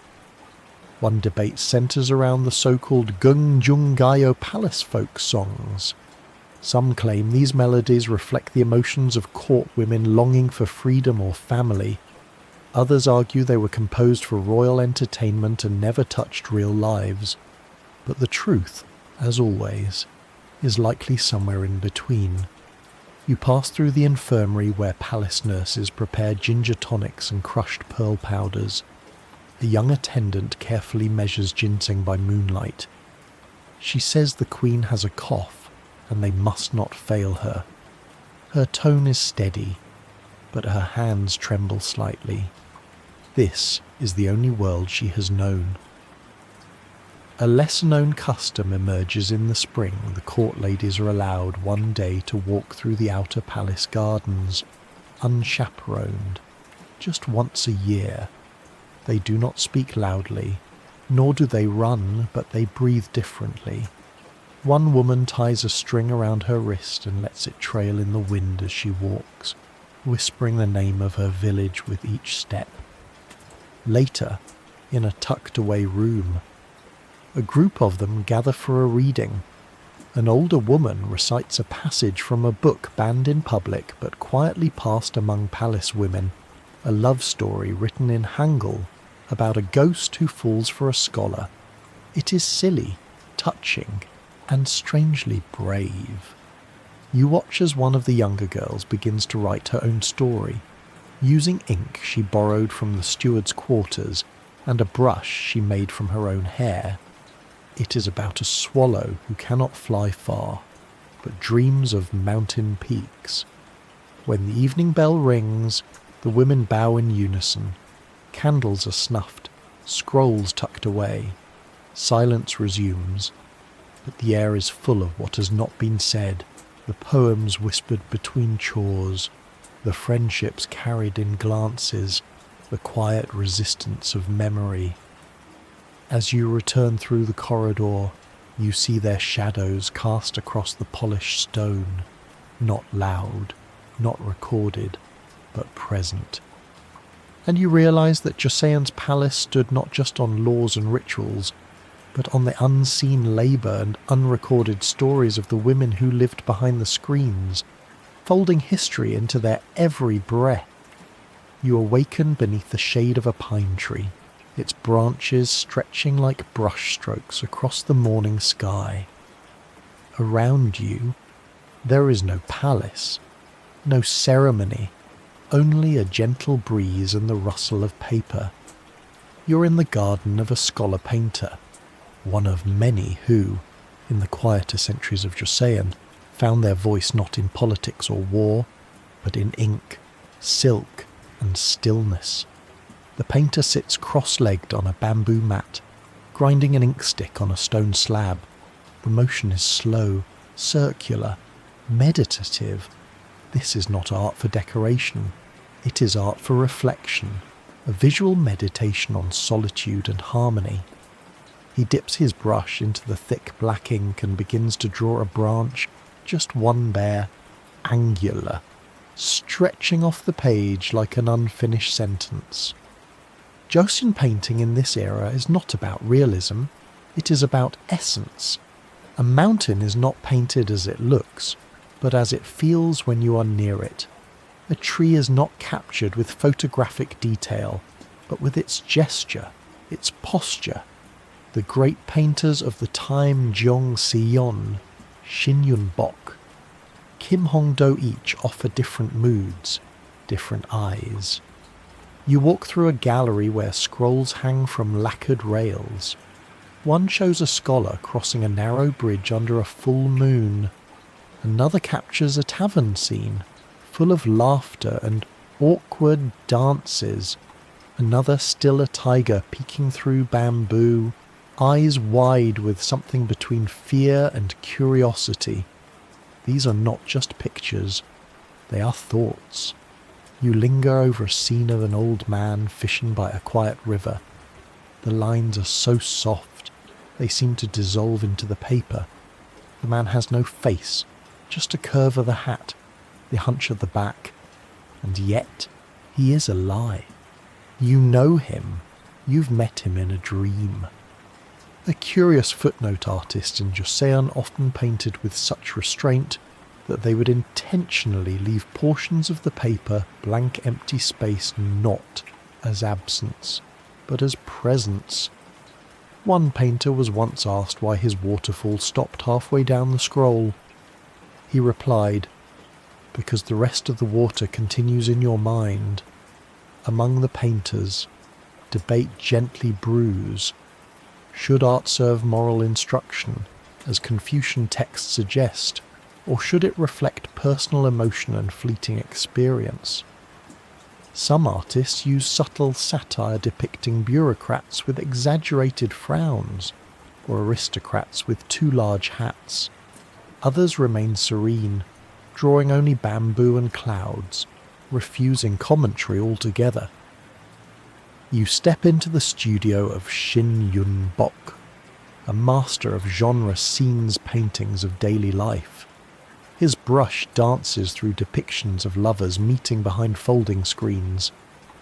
Speaker 1: One debate centres around the so-called Gung-Jung-Gayo palace folk songs. Some claim these melodies reflect the emotions of court women longing for freedom or family. Others argue they were composed for royal entertainment and never touched real lives. But the truth, as always, is likely somewhere in between. You pass through the infirmary where palace nurses prepare ginger tonics and crushed pearl powders. A young attendant carefully measures ginseng by moonlight. She says the queen has a cough, and they must not fail her. Her tone is steady, but her hands tremble slightly. This is the only world she has known. A lesser-known custom emerges in the spring. The court ladies are allowed one day to walk through the outer palace gardens, unchaperoned, just once a year. They do not speak loudly, nor do they run, but they breathe differently. One woman ties a string around her wrist and lets it trail in the wind as she walks, whispering the name of her village with each step. Later, in a tucked-away room, a group of them gather for a reading. An older woman recites a passage from a book banned in public but quietly passed among palace women, a love story written in Hangul about a ghost who falls for a scholar. It is silly, touching, and strangely brave. You watch as one of the younger girls begins to write her own story, using ink she borrowed from the steward's quarters and a brush she made from her own hair. It is about a swallow who cannot fly far, but dreams of mountain peaks. When the evening bell rings, the women bow in unison. Candles are snuffed, scrolls tucked away. Silence resumes, but the air is full of what has not been said, the poems whispered between chores, the friendships carried in glances, the quiet resistance of memory. As you return through the corridor, you see their shadows cast across the polished stone, not loud, not recorded, but present. And you realize that Joseon's palace stood not just on laws and rituals, but on the unseen labour and unrecorded stories of the women who lived behind the screens, folding history into their every breath. You awaken beneath the shade of a pine tree, its branches stretching like brushstrokes across the morning sky. Around you, there is no palace, no ceremony, only a gentle breeze and the rustle of paper. You're in the garden of a scholar-painter, one of many who, in the quieter centuries of Joseon, found their voice not in politics or war, but in ink, silk, and stillness. The painter sits cross-legged on a bamboo mat, grinding an ink stick on a stone slab. The motion is slow, circular, meditative. This is not art for decoration. It is art for reflection, a visual meditation on solitude and harmony. He dips his brush into the thick black ink and begins to draw a branch, just one bare, angular, stretching off the page like an unfinished sentence. Joseon painting in this era is not about realism, it is about essence. A mountain is not painted as it looks, but as it feels when you are near it. A tree is not captured with photographic detail, but with its gesture, its posture. The great painters of the time, King Sejong, Shin Yun-bok, Kim Hong-do each offer different moods, different eyes. You walk through a gallery where scrolls hang from lacquered rails. One shows a scholar crossing a narrow bridge under a full moon. Another captures a tavern scene, full of laughter and awkward dances. Another still a tiger peeking through bamboo, eyes wide with something between fear and curiosity. These are not just pictures, they are thoughts. You linger over a scene of an old man fishing by a quiet river. The lines are so soft, they seem to dissolve into the paper. The man has no face, just a curve of the hat, the hunch of the back, and yet he is alive. You know him, you've met him in a dream. A curious footnote artist in Joseon often painted with such restraint that they would intentionally leave portions of the paper blank empty space not as absence, but as presence. One painter was once asked why his waterfall stopped halfway down the scroll. He replied, "Because the rest of the water continues in your mind." Among the painters, debate gently brews. Should art serve moral instruction, as Confucian texts suggest, or should it reflect personal emotion and fleeting experience? Some artists use subtle satire depicting bureaucrats with exaggerated frowns, or aristocrats with too large hats. Others remain serene, drawing only bamboo and clouds, refusing commentary altogether. You step into the studio of Shin Yun-bok, a master of genre scenes paintings of daily life. His brush dances through depictions of lovers meeting behind folding screens,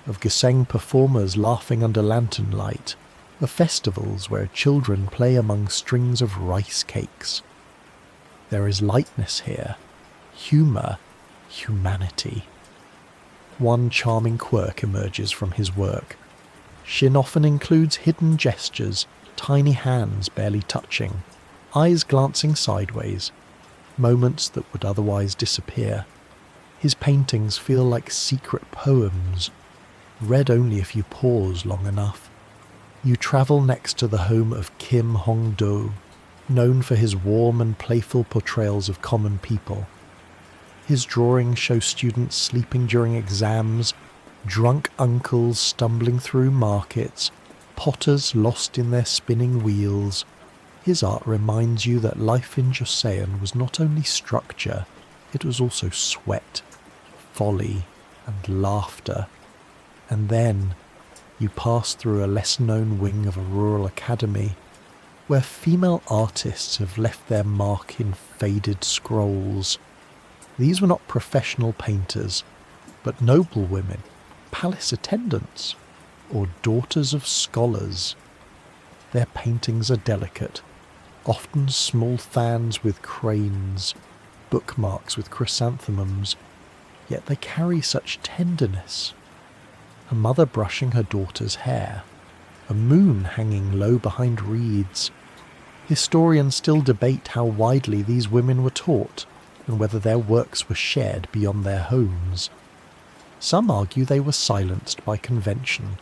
Speaker 1: of gesang performers laughing under lantern light, of festivals where children play among strings of rice cakes. There is lightness here, humour, humanity. One charming quirk emerges from his work. Shin often includes hidden gestures, tiny hands barely touching, eyes glancing sideways, moments that would otherwise disappear. His paintings feel like secret poems, read only if you pause long enough. You travel next to the home of Kim Hong-do, known for his warm and playful portrayals of common people. His drawings show students sleeping during exams, drunk uncles stumbling through markets, potters lost in their spinning wheels. His art reminds you that life in Joseon was not only structure, it was also sweat, folly, and laughter. And then you pass through a less-known wing of a rural academy, where female artists have left their mark in faded scrolls. These were not professional painters, but noble women, palace attendants, or daughters of scholars. Their paintings are delicate, often small fans with cranes, bookmarks with chrysanthemums, yet they carry such tenderness. A mother brushing her daughter's hair, a moon hanging low behind reeds. Historians still debate how widely these women were taught, and whether their works were shared beyond their homes. Some argue they were silenced by convention.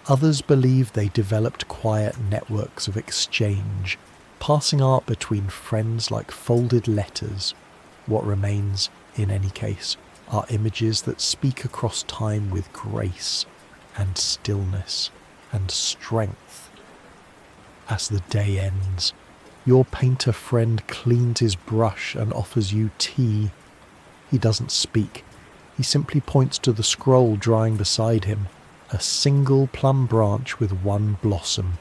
Speaker 1: Others believe they developed quiet networks of exchange, passing art between friends like folded letters. What remains, in any case, are images that speak across time with grace and stillness and strength. As the day ends, your painter friend cleans his brush and offers you tea. He doesn't speak. He simply points to the scroll drying beside him, a single plum branch with one blossom.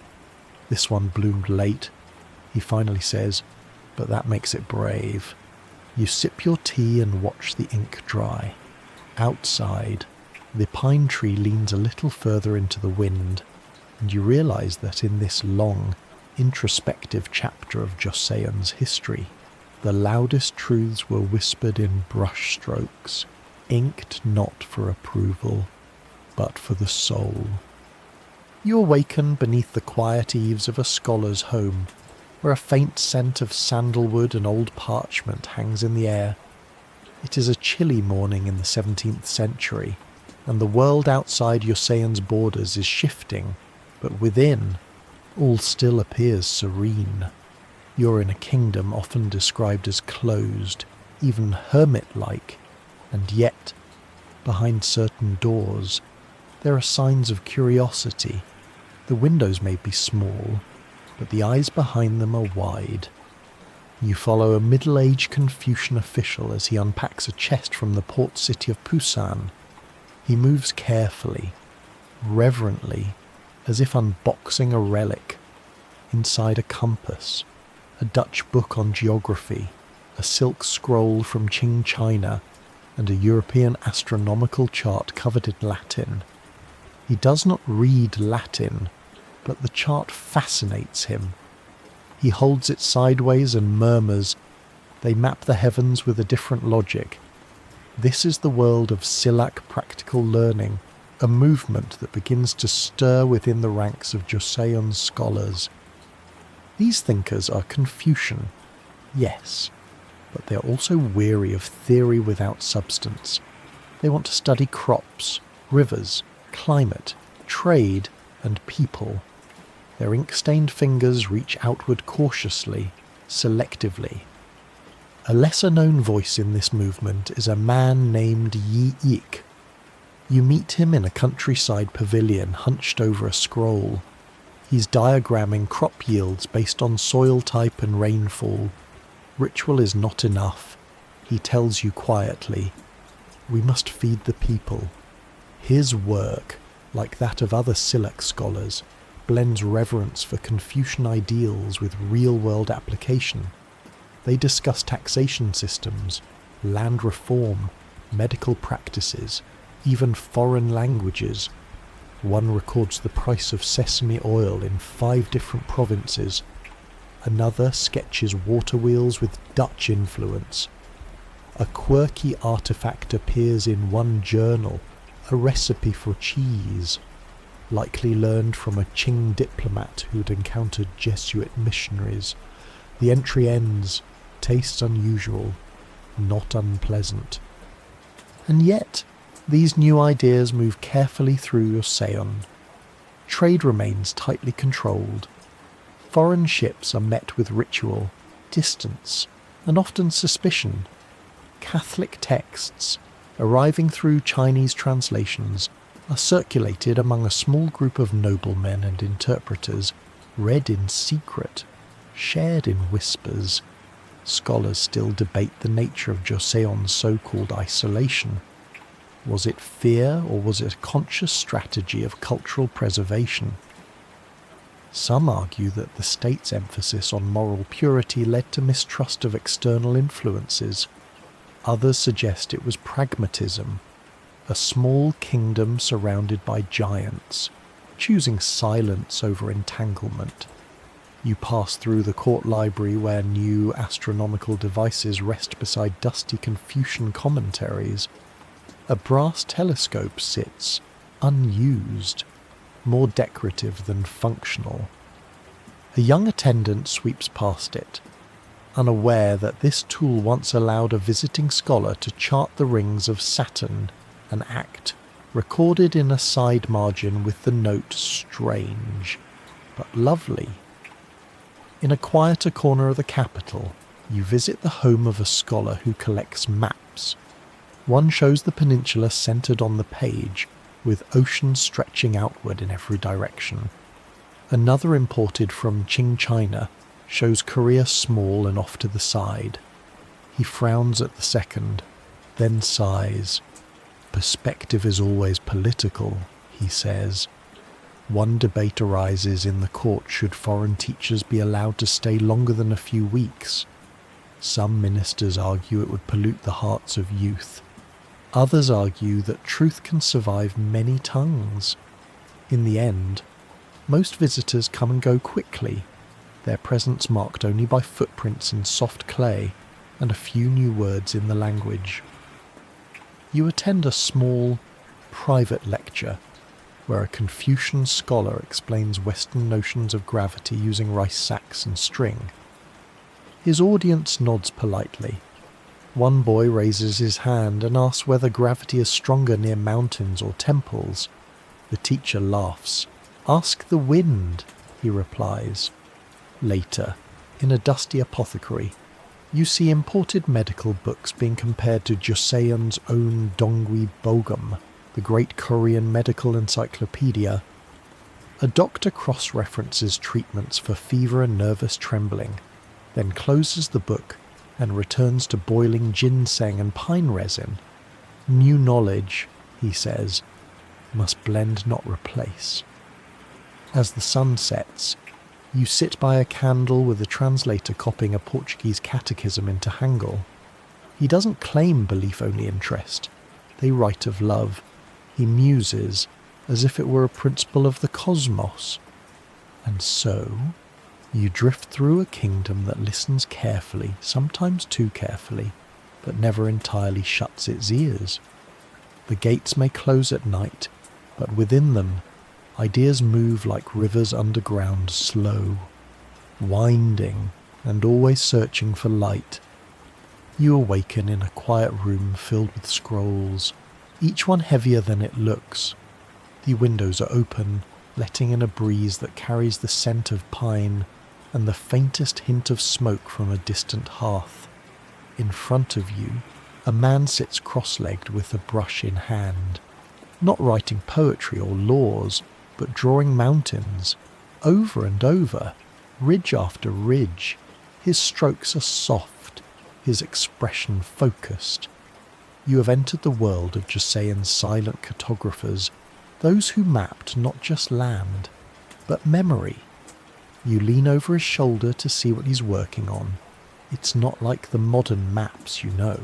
Speaker 1: This one bloomed late, he finally says, but that makes it brave. You sip your tea and watch the ink dry. Outside, the pine tree leans a little further into the wind, and you realise that in this long, introspective chapter of Joseon's history, the loudest truths were whispered in brush strokes, inked not for approval, but for the soul. You awaken beneath the quiet eaves of a scholar's home, where a faint scent of sandalwood and old parchment hangs in the air. It is a chilly morning in the 17th century, and the world outside Joseon's borders is shifting, but within, all still appears serene. You're in a kingdom often described as closed, even hermit-like, and yet, behind certain doors, there are signs of curiosity. The windows may be small, but the eyes behind them are wide. You follow a middle-aged Confucian official as he unpacks a chest from the port city of Busan. He moves carefully, reverently, as if unboxing a relic. Inside a compass, a Dutch book on geography, a silk scroll from Qing China, and a European astronomical chart covered in Latin. He does not read Latin, but the chart fascinates him. He holds it sideways and murmurs, "They map the heavens with a different logic." This is the world of Silac practical learning, a movement that begins to stir within the ranks of Joseon's scholars. These thinkers are Confucian, yes, but they are also weary of theory without substance. They want to study crops, rivers, climate, trade, and people. Their ink-stained fingers reach outward cautiously, selectively. A lesser-known voice in this movement is a man named Yi Seong-gye. You meet him in a countryside pavilion hunched over a scroll. He's diagramming crop yields based on soil type and rainfall. Ritual is not enough, he tells you quietly. We must feed the people. His work, like that of other Silac scholars, blends reverence for Confucian ideals with real-world application. They discuss taxation systems, land reform, medical practices, even foreign languages. One records the price of sesame oil in 5 different provinces. Another sketches water wheels with Dutch influence. A quirky artifact appears in one journal, a recipe for cheese, likely learned from a Qing diplomat who'd encountered Jesuit missionaries. The entry ends, tastes unusual, not unpleasant. And yet, these new ideas move carefully through Joseon. Trade remains tightly controlled. Foreign ships are met with ritual, distance, and often suspicion. Catholic texts, arriving through Chinese translations, are circulated among a small group of noblemen and interpreters, read in secret, shared in whispers. Scholars still debate the nature of Joseon's so-called isolation. Was it fear, or was it a conscious strategy of cultural preservation? Some argue that the state's emphasis on moral purity led to mistrust of external influences. Others suggest it was pragmatism, a small kingdom surrounded by giants, choosing silence over entanglement. You pass through the court library where new astronomical devices rest beside dusty Confucian commentaries. A brass telescope sits, unused, more decorative than functional. A young attendant sweeps past it, unaware that this tool once allowed a visiting scholar to chart the rings of Saturn, an act recorded in a side margin with the note "strange, but lovely." In a quieter corner of the capital, you visit the home of a scholar who collects maps. One shows the peninsula centred on the page, with oceans stretching outward in every direction. Another, imported from Qing China, shows Korea small and off to the side. He frowns at the second, then sighs. Perspective is always political, he says. One debate arises in the court should foreign teachers be allowed to stay longer than a few weeks. Some ministers argue it would pollute the hearts of youth. Others argue that truth can survive many tongues. In the end, most visitors come and go quickly, their presence marked only by footprints in soft clay and a few new words in the language. You attend a small, private lecture where a Confucian scholar explains Western notions of gravity using rice sacks and string. His audience nods politely. One boy raises his hand and asks whether gravity is stronger near mountains or temples. The teacher laughs. "Ask the wind," he replies. Later, in a dusty apothecary, you see imported medical books being compared to Joseon's own Dongui Bogum, the great Korean medical encyclopedia. A doctor cross-references treatments for fever and nervous trembling, then closes the book and returns to boiling ginseng and pine resin. New knowledge, he says, must blend, not replace. As the sun sets, you sit by a candle with a translator copying a Portuguese catechism into Hangul. He doesn't claim belief-only interest. They write of love. He muses as if it were a principle of the cosmos. And so, you drift through a kingdom that listens carefully, sometimes too carefully, but never entirely shuts its ears. The gates may close at night, but within them, ideas move like rivers underground, slow, winding, and always searching for light. You awaken in a quiet room filled with scrolls, each one heavier than it looks. The windows are open, letting in a breeze that carries the scent of pine and the faintest hint of smoke from a distant hearth. In front of you, a man sits cross-legged with a brush in hand, not writing poetry or laws, but drawing mountains, over and over, ridge after ridge. His strokes are soft, his expression focused. You have entered the world of Joseon's silent cartographers, those who mapped not just land, but memory. You lean over his shoulder to see what he's working on. It's not like the modern maps you know.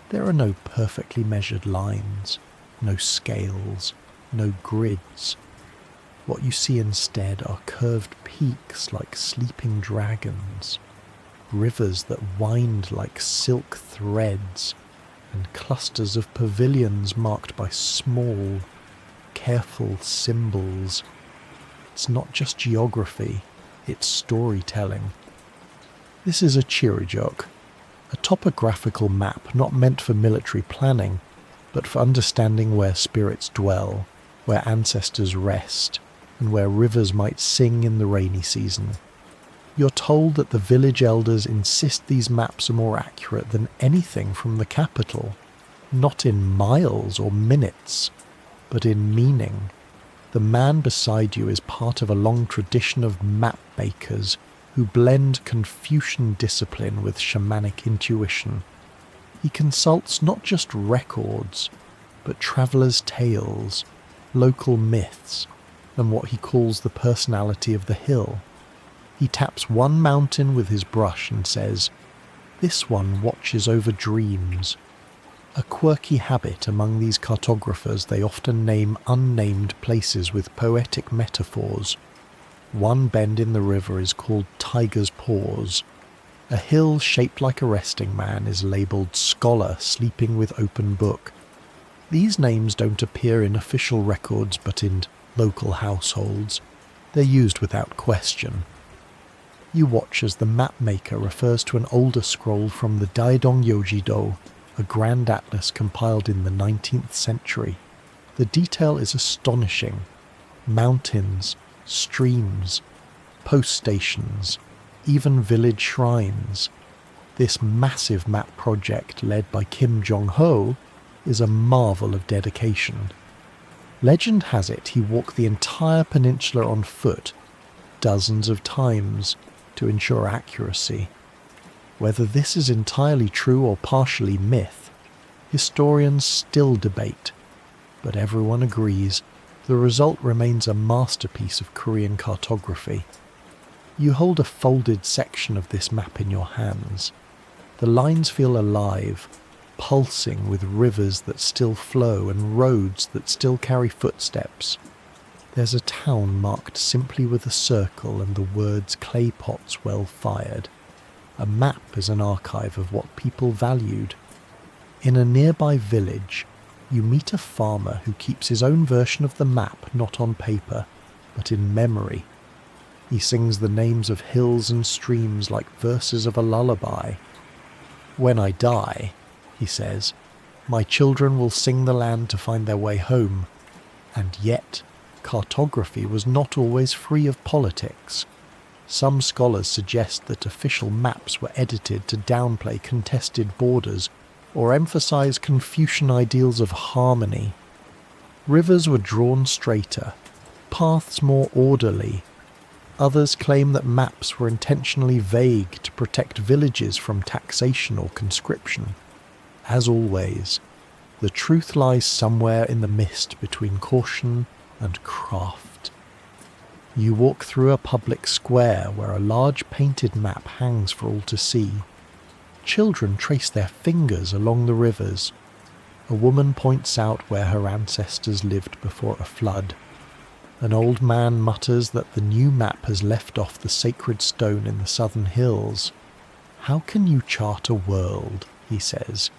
Speaker 1: There are no perfectly measured lines, no scales, no grids. What you see instead are curved peaks like sleeping dragons, rivers that wind like silk threads, and clusters of pavilions marked by small, careful symbols. It's not just geography, it's storytelling. This is a chirijok, a topographical map not meant for military planning, but for understanding where spirits dwell, where ancestors rest, and where rivers might sing in the rainy season. You're told that the village elders insist these maps are more accurate than anything from the capital, not in miles or minutes, but in meaning. The man beside you is part of a long tradition of map makers who blend Confucian discipline with shamanic intuition. He consults not just records, but travellers' tales, local myths, and what he calls the personality of the hill. He taps one mountain with his brush and says, "This one watches over dreams." A quirky habit among these cartographers, they often name unnamed places with poetic metaphors. One bend in the river is called Tiger's Paws. A hill shaped like a resting man is labelled Scholar Sleeping with Open Book. These names don't appear in official records, but in local households, they're used without question. You watch as the map maker refers to an older scroll from the Daedong Yojido, a grand atlas compiled in the 19th century. The detail is astonishing. Mountains, streams, post stations, even village shrines. This massive map project, led by Kim Jong-ho, is a marvel of dedication. Legend has it he walked the entire peninsula on foot, dozens of times, to ensure accuracy. Whether this is entirely true or partially myth, historians still debate, but everyone agrees The result remains a masterpiece of Korean cartography. You hold a folded section of this map in your hands. The lines feel alive, pulsing with rivers that still flow and roads that still carry footsteps. There's a town marked simply with a circle and the words clay pots well fired. A map is an archive of what people valued. In a nearby village, you meet a farmer who keeps his own version of the map not on paper, but in memory. He sings the names of hills and streams like verses of a lullaby. "When I die," he says, "my children will sing the land to find their way home." And yet, cartography was not always free of politics. Some scholars suggest that official maps were edited to downplay contested borders or emphasize Confucian ideals of harmony. Rivers were drawn straighter, paths more orderly. Others claim that maps were intentionally vague to protect villages from taxation or conscription. As always, the truth lies somewhere in the mist between caution and craft. You walk through a public square where a large painted map hangs for all to see. Children trace their fingers along the rivers. A woman points out where her ancestors lived before a flood. An old man mutters that the new map has left off the sacred stone in the southern hills. "How can you chart a world," he says,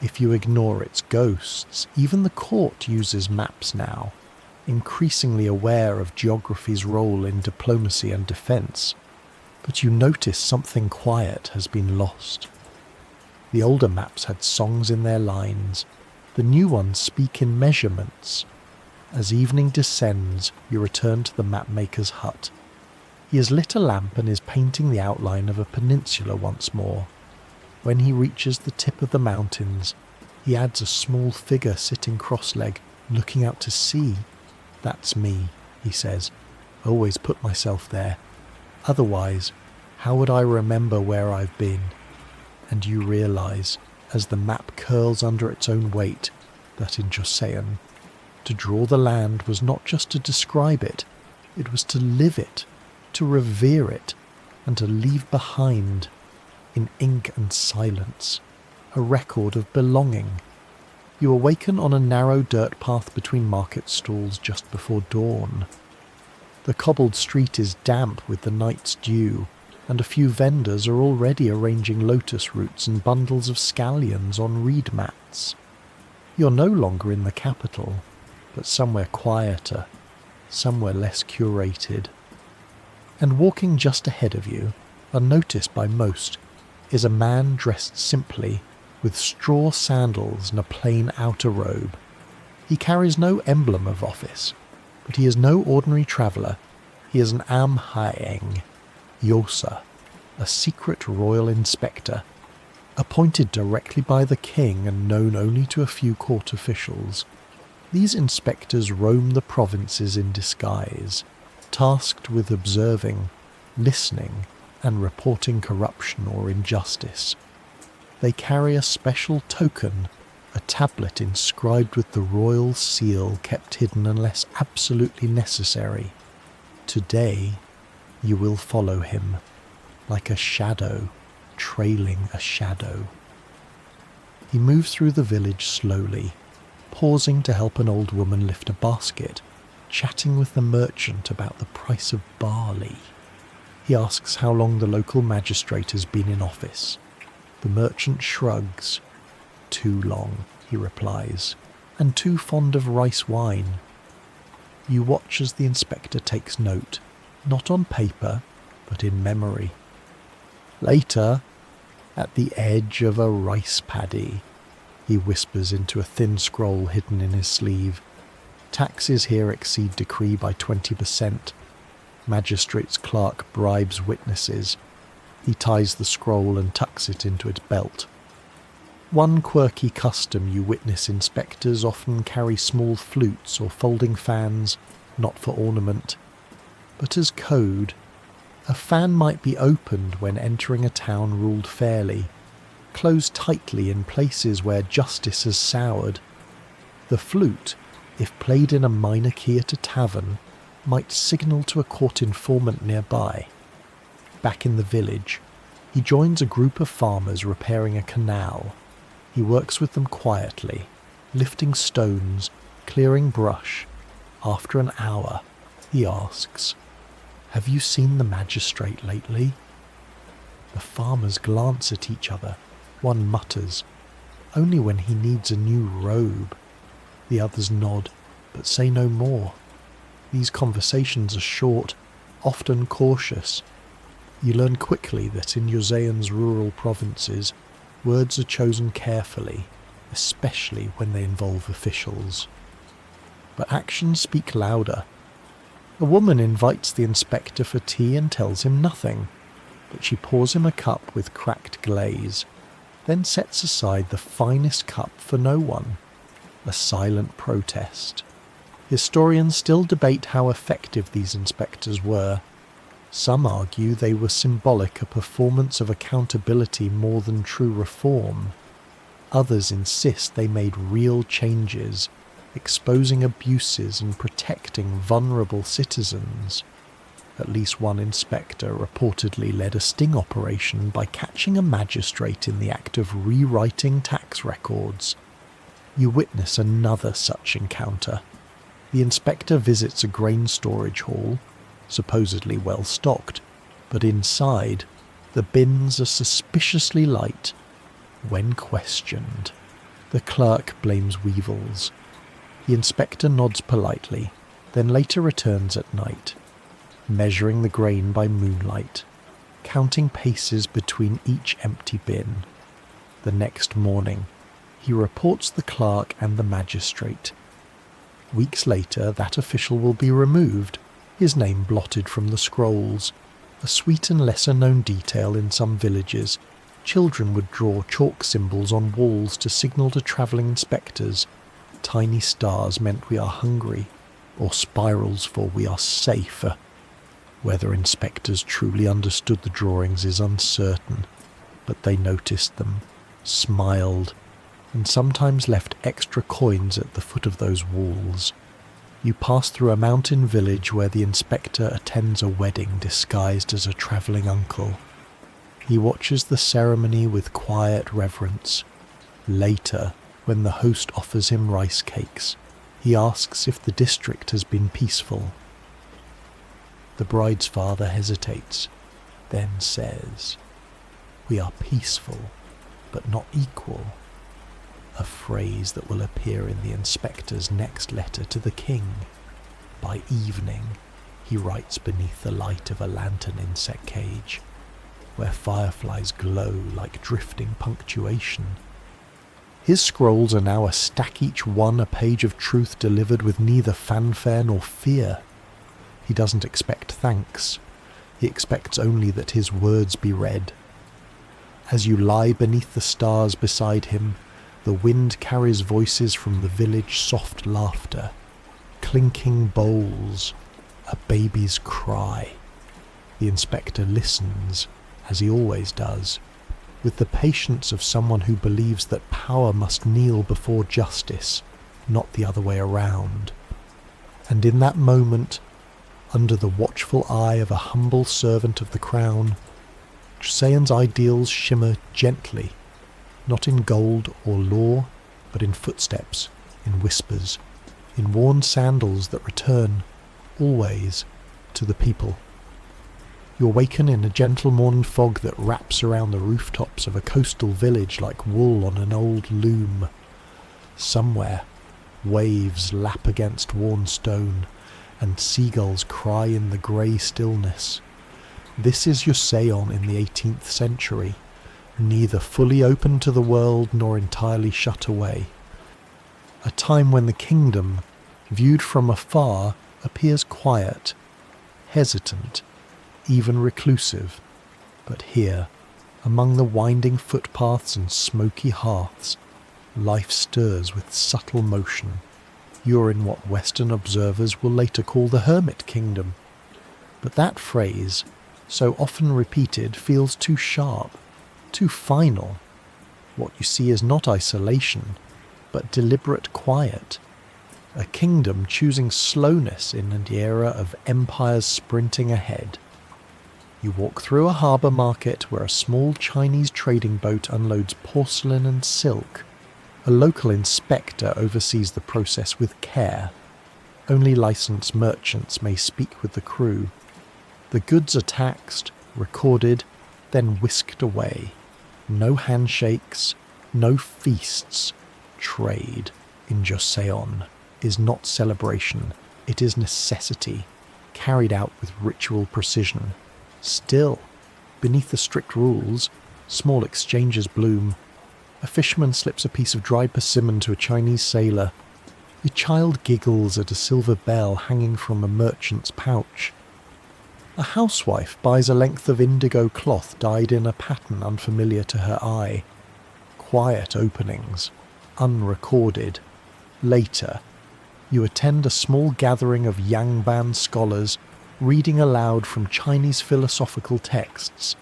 Speaker 1: "if you ignore its ghosts? Even the court uses maps now, increasingly aware of geography's role in diplomacy and defence. But you notice something quiet has been lost." The older maps had songs in their lines. The new ones speak in measurements. As evening descends, you return to the mapmaker's hut. He has lit a lamp and is painting the outline of a peninsula once more. When he reaches the tip of the mountains, he adds a small figure sitting cross-legged, looking out to sea. "That's me," he says. "I always put myself there. Otherwise, how would I remember where I've been?" And you realise, as the map curls under its own weight, that in Joseon, to draw the land was not just to describe it, it was to live it, to revere it, and to leave behind, in ink and silence, a record of belonging. You awaken on a narrow dirt path between market stalls just before dawn. The cobbled street is damp with the night's dew, and a few vendors are already arranging lotus roots and bundles of scallions on reed mats. You're no longer in the capital, but somewhere quieter, somewhere less curated. And walking just ahead of you, unnoticed by most, is a man dressed simply, with straw sandals and a plain outer robe. He carries no emblem of office, but he is no ordinary traveller. He is an amhaeng, Yosa, a secret royal inspector, appointed directly by the king and known only to a few court officials. These inspectors roam the provinces in disguise, tasked with observing, listening, and reporting corruption or injustice. They carry a special token, a tablet inscribed with the royal seal kept hidden unless absolutely necessary. Today, you will follow him, like a shadow trailing a shadow. He moves through the village slowly, pausing to help an old woman lift a basket, chatting with the merchant about the price of barley. He asks how long the local magistrate has been in office. The merchant shrugs. "Too long," he replies, "and too fond of rice wine." You watch as the inspector takes note, not on paper, but in memory. Later, at the edge of a rice paddy, he whispers into a thin scroll hidden in his sleeve. Taxes here exceed decree by 20%. Magistrate's clerk bribes witnesses. He ties the scroll and tucks it into its belt. One quirky custom you witness: inspectors often carry small flutes or folding fans, not for ornament, but as code. A fan might be opened when entering a town ruled fairly, closed tightly in places where justice has soured. The flute if played in a minor key at a tavern, might signal to a court informant nearby. Back in the village, he joins a group of farmers repairing a canal. He works with them quietly, lifting stones, clearing brush. After an hour, he asks, "Have you seen the magistrate lately?" The farmers glance at each other. One mutters, "Only when he needs a new robe." The others nod, but say no more. These conversations are short, often cautious. You learn quickly that in Joseon's rural provinces, words are chosen carefully, especially when they involve officials. But actions speak louder. A woman invites the inspector for tea and tells him nothing, but she pours him a cup with cracked glaze, then sets aside the finest cup for no one. A silent protest. Historians still debate how effective these inspectors were. Some argue they were symbolic, a performance of accountability more than true reform. Others insist they made real changes, exposing abuses and protecting vulnerable citizens. At least one inspector reportedly led a sting operation by catching a magistrate in the act of rewriting tax records. You witness another such encounter. The inspector visits a grain storage hall, supposedly well stocked, but inside, the bins are suspiciously light. When questioned, the clerk blames weevils. The inspector nods politely, then later returns at night, measuring the grain by moonlight, counting paces between each empty bin. The next morning, he reports the clerk and the magistrate. Weeks later, that official will be removed, his name blotted from the scrolls. A sweet and lesser-known detail in some villages, children would draw chalk symbols on walls to signal to travelling inspectors. Tiny stars meant we are hungry, or spirals for we are safe. Whether inspectors truly understood the drawings is uncertain, but they noticed them, smiled, and sometimes left extra coins at the foot of those walls. You pass through a mountain village where the inspector attends a wedding disguised as a travelling uncle. He watches the ceremony with quiet reverence. Later, when the host offers him rice cakes, he asks if the district has been peaceful. The bride's father hesitates, then says, "We are peaceful, but not equal," a phrase that will appear in the inspector's next letter to the king. By evening, he writes beneath the light of a lantern insect cage, where fireflies glow like drifting punctuation. His scrolls are now a stack, each one a page of truth delivered with neither fanfare nor fear. He doesn't expect thanks. He expects only that his words be read. As you lie beneath the stars beside him, the wind carries voices from the village, soft laughter, clinking bowls, a baby's cry. The inspector listens, as he always does, with the patience of someone who believes that power must kneel before justice, not the other way around. And in that moment, under the watchful eye of a humble servant of the crown, Joseon's ideals shimmer gently, not in gold or law, but in footsteps, in whispers, in worn sandals that return, always, to the people. You awaken in a gentle morning fog that wraps around the rooftops of a coastal village like wool on an old loom. Somewhere, waves lap against worn stone, and seagulls cry in the grey stillness. This is Joseon in the 18th century, neither fully open to the world nor entirely shut away. A time when the kingdom, viewed from afar, appears quiet, hesitant, even reclusive. But here, among the winding footpaths and smoky hearths, life stirs with subtle motion. You're in what Western observers will later call the hermit kingdom. But that phrase, so often repeated, feels too sharp, too final. What you see is not isolation, but deliberate quiet. a kingdom choosing slowness in an era of empires sprinting ahead. You walk through a harbour market where a small Chinese trading boat unloads porcelain and silk. A local inspector oversees the process with care. Only licensed merchants may speak with the crew. The goods are taxed, recorded, then whisked away. No handshakes, no feasts. Trade in Joseon is not celebration, it is necessity, carried out with ritual precision. Still, beneath the strict rules, small exchanges bloom. A fisherman slips a piece of dried persimmon to a Chinese sailor. A child giggles at a silver bell hanging from a merchant's pouch. A housewife buys a length of indigo cloth dyed in a pattern unfamiliar to her eye. Quiet openings, unrecorded. Later, you attend a small gathering of Yangban scholars reading aloud from Chinese philosophical texts,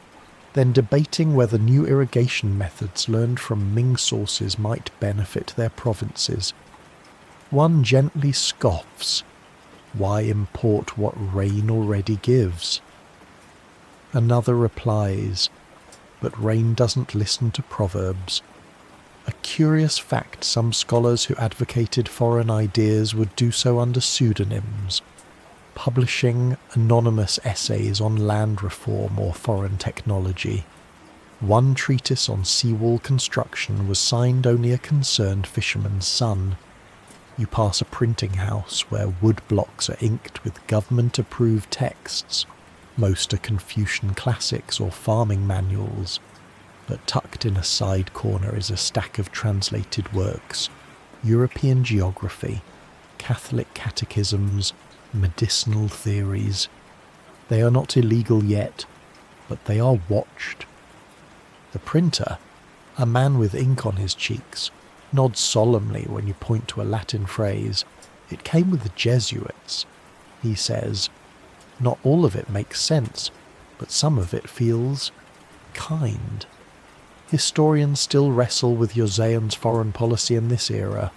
Speaker 1: then debating whether new irrigation methods learned from Ming sources might benefit their provinces. One gently scoffs, "Why import what rain already gives?" Another replies, "But rain doesn't listen to proverbs." A curious fact, some scholars who advocated foreign ideas would do so under pseudonyms, publishing anonymous essays on land reform or foreign technology. One treatise on seawall construction was signed only a concerned fisherman's son. You pass a printing house where wood blocks are inked with government-approved texts. Most are Confucian classics or farming manuals, but tucked in a side corner is a stack of translated works, European geography, Catholic catechisms, medicinal theories. They are not illegal yet, but they are watched. The printer, a man with ink on his cheeks, nods solemnly when you point to a Latin phrase. "It came with the Jesuits," he says. "Not all of it makes sense, but some of it feels kind." Historians still wrestle with Joseon's foreign policy in this era.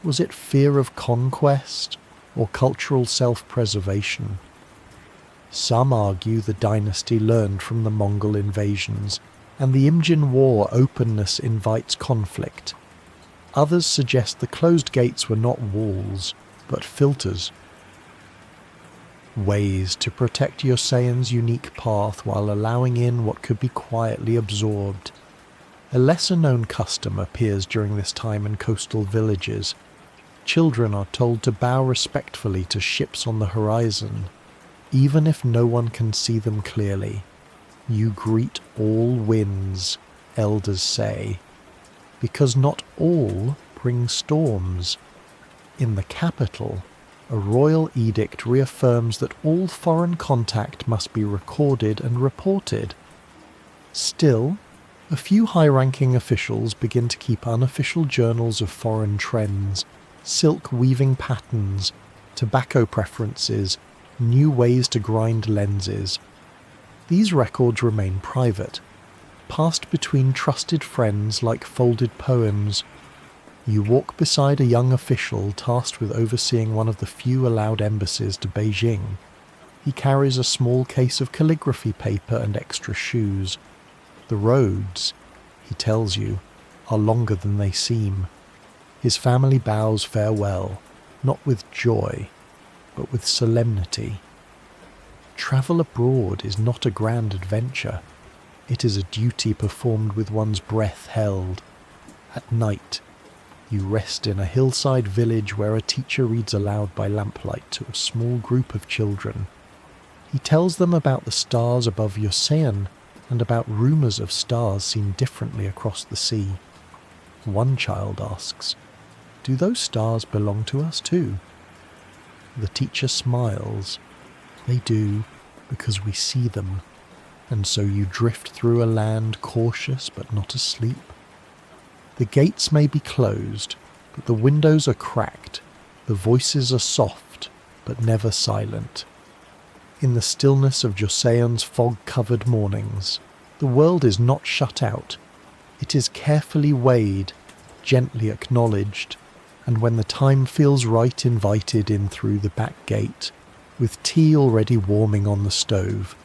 Speaker 1: Was it fear of conquest or cultural self-preservation? Some argue the dynasty learned from the Mongol invasions, and the Imjin War openness invites conflict. Others suggest the closed gates were not walls, but filters. Ways to protect Joseon's unique path while allowing in what could be quietly absorbed. A lesser-known custom appears during this time in coastal villages. Children are told to bow respectfully to ships on the horizon, even if no one can see them clearly. You greet all winds, elders say, because not all bring storms. In the capital, a royal edict reaffirms that all foreign contact must be recorded and reported. Still, a few high-ranking officials begin to keep unofficial journals of foreign trends, silk weaving patterns, tobacco preferences, new ways to grind lenses. These records remain private, passed between trusted friends like folded poems. You walk beside a young official tasked with overseeing one of the few allowed embassies to Beijing. He carries a small case of calligraphy paper and extra shoes. The roads, he tells you, are longer than they seem. His family bows farewell, not with joy, but with solemnity. Travel abroad is not a grand adventure. It is a duty performed with one's breath held. At night, you rest in a hillside village where a teacher reads aloud by lamplight to a small group of children. He tells them about the stars above Joseon and about rumours of stars seen differently across the sea. One child asks, "Do those stars belong to us too?" The teacher smiles. "They do, because we see them. And so you drift through a land cautious but not asleep. The gates may be closed, but the windows are cracked. The voices are soft, but never silent. In the stillness of Joseon's fog-covered mornings, the world is not shut out. It is carefully weighed, gently acknowledged. and when the time feels right, invited in through the back gate, with tea already warming on the stove.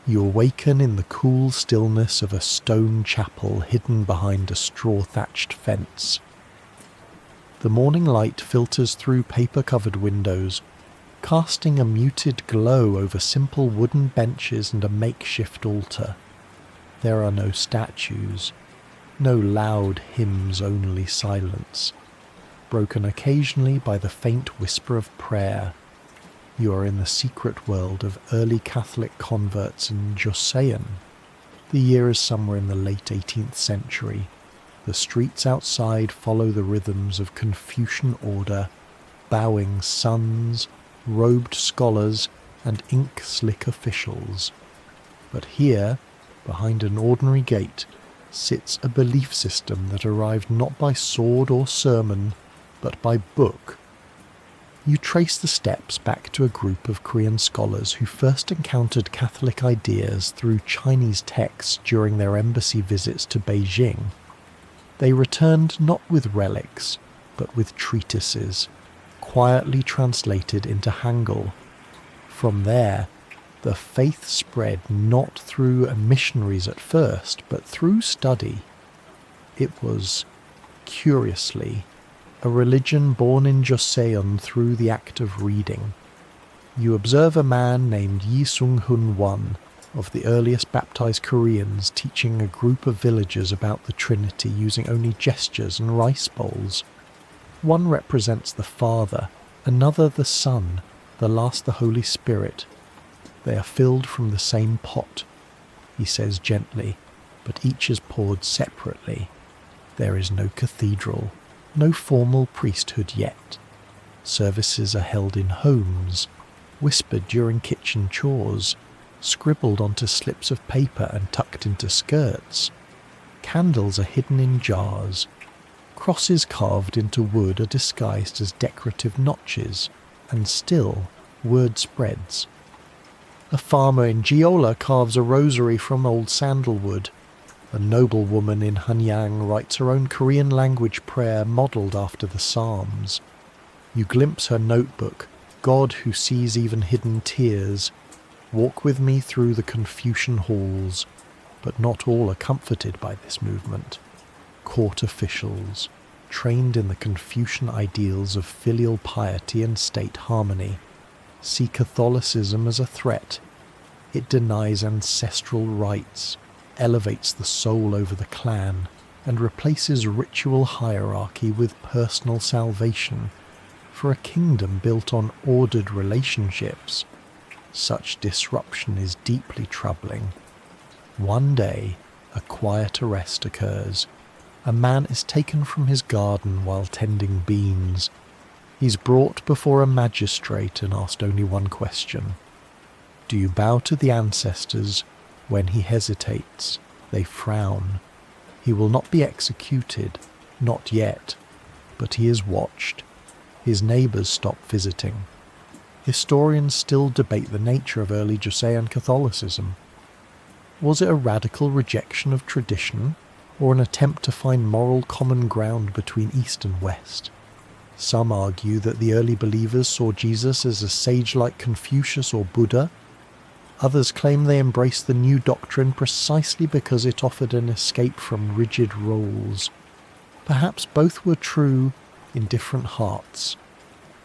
Speaker 1: You awaken in the cool stillness of a stone chapel hidden behind a straw-thatched fence. The morning light filters through paper-covered windows, casting a muted glow over simple wooden benches and a makeshift altar. There are no statues, no loud hymns, only silence, broken occasionally by the faint whisper of prayer. You are in the secret world of early Catholic converts in Joseon. The year is somewhere in the late 18th century. The streets outside follow the rhythms of Confucian order, bowing sons, robed scholars, and ink-slick officials. But here, behind an ordinary gate, sits a belief system that arrived not by sword or sermon, but by book. You trace the steps back to a group of Korean scholars who first encountered Catholic ideas through Chinese texts during their embassy visits to Beijing. They returned not with relics, but with treatises, quietly translated into Hangul. From there, the faith spread not through missionaries at first, but through study. It was, curiously, a religion born in Joseon through the act of reading. You observe a man named Yi Seong-gye, one of the earliest baptized Koreans, teaching a group of villagers about the Trinity using only gestures and rice bowls. One represents the Father, another the Son, the last the Holy Spirit. They are filled from the same pot, he says gently, but each is poured separately. There is no cathedral, no formal priesthood yet. Services are held in homes, whispered during kitchen chores, scribbled onto slips of paper and tucked into skirts. Candles are hidden in jars. Crosses carved into wood are disguised as decorative notches, and still, word spreads. A farmer in Jeolla carves a rosary from old sandalwood. A noblewoman in Hanyang writes her own Korean language prayer modelled after the Psalms. You glimpse her notebook, God who sees even hidden tears. Walk with me through the Confucian halls, but not all are comforted by this movement. Court officials, trained in the Confucian ideals of filial piety and state harmony, see Catholicism as a threat. It denies ancestral rights, elevates the soul over the clan, and replaces ritual hierarchy with personal salvation. For a kingdom built on ordered relationships, such disruption is deeply troubling. One day, a quiet arrest occurs. A man is taken from his garden while tending beans. He's brought before a magistrate and asked only one question. Do you bow to the ancestors? When he hesitates, they frown. He will not be executed, not yet, but he is watched. His neighbours stop visiting. Historians still debate the nature of early Joseon Catholicism. Was it a radical rejection of tradition, or an attempt to find moral common ground between East and West? Some argue that the early believers saw Jesus as a sage like Confucius or Buddha. Others claim they embraced the new doctrine precisely because it offered an escape from rigid roles. Perhaps both were true in different hearts.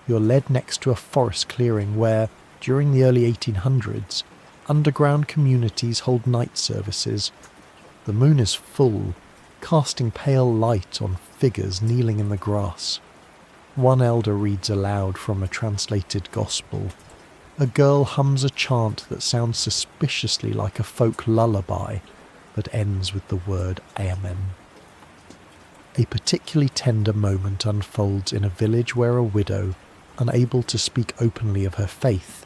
Speaker 1: You're led next to a forest clearing where, during the early 1800s, underground communities hold night services. The moon is full, casting pale light on figures kneeling in the grass. One elder reads aloud from a translated gospel. A girl hums a chant that sounds suspiciously like a folk lullaby, but ends with the word Amen. A particularly tender moment unfolds in a village where a widow, unable to speak openly of her faith,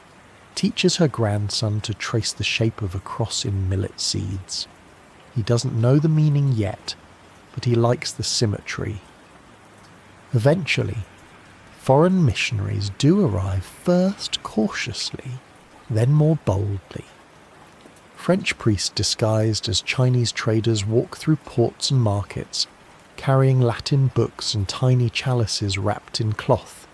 Speaker 1: teaches her grandson to trace the shape of a cross in millet seeds. He doesn't know the meaning yet, but he likes the symmetry. Eventually, foreign missionaries do arrive, first cautiously, then more boldly. French priests disguised as Chinese traders walk through ports and markets, carrying Latin books and tiny chalices wrapped in cloth.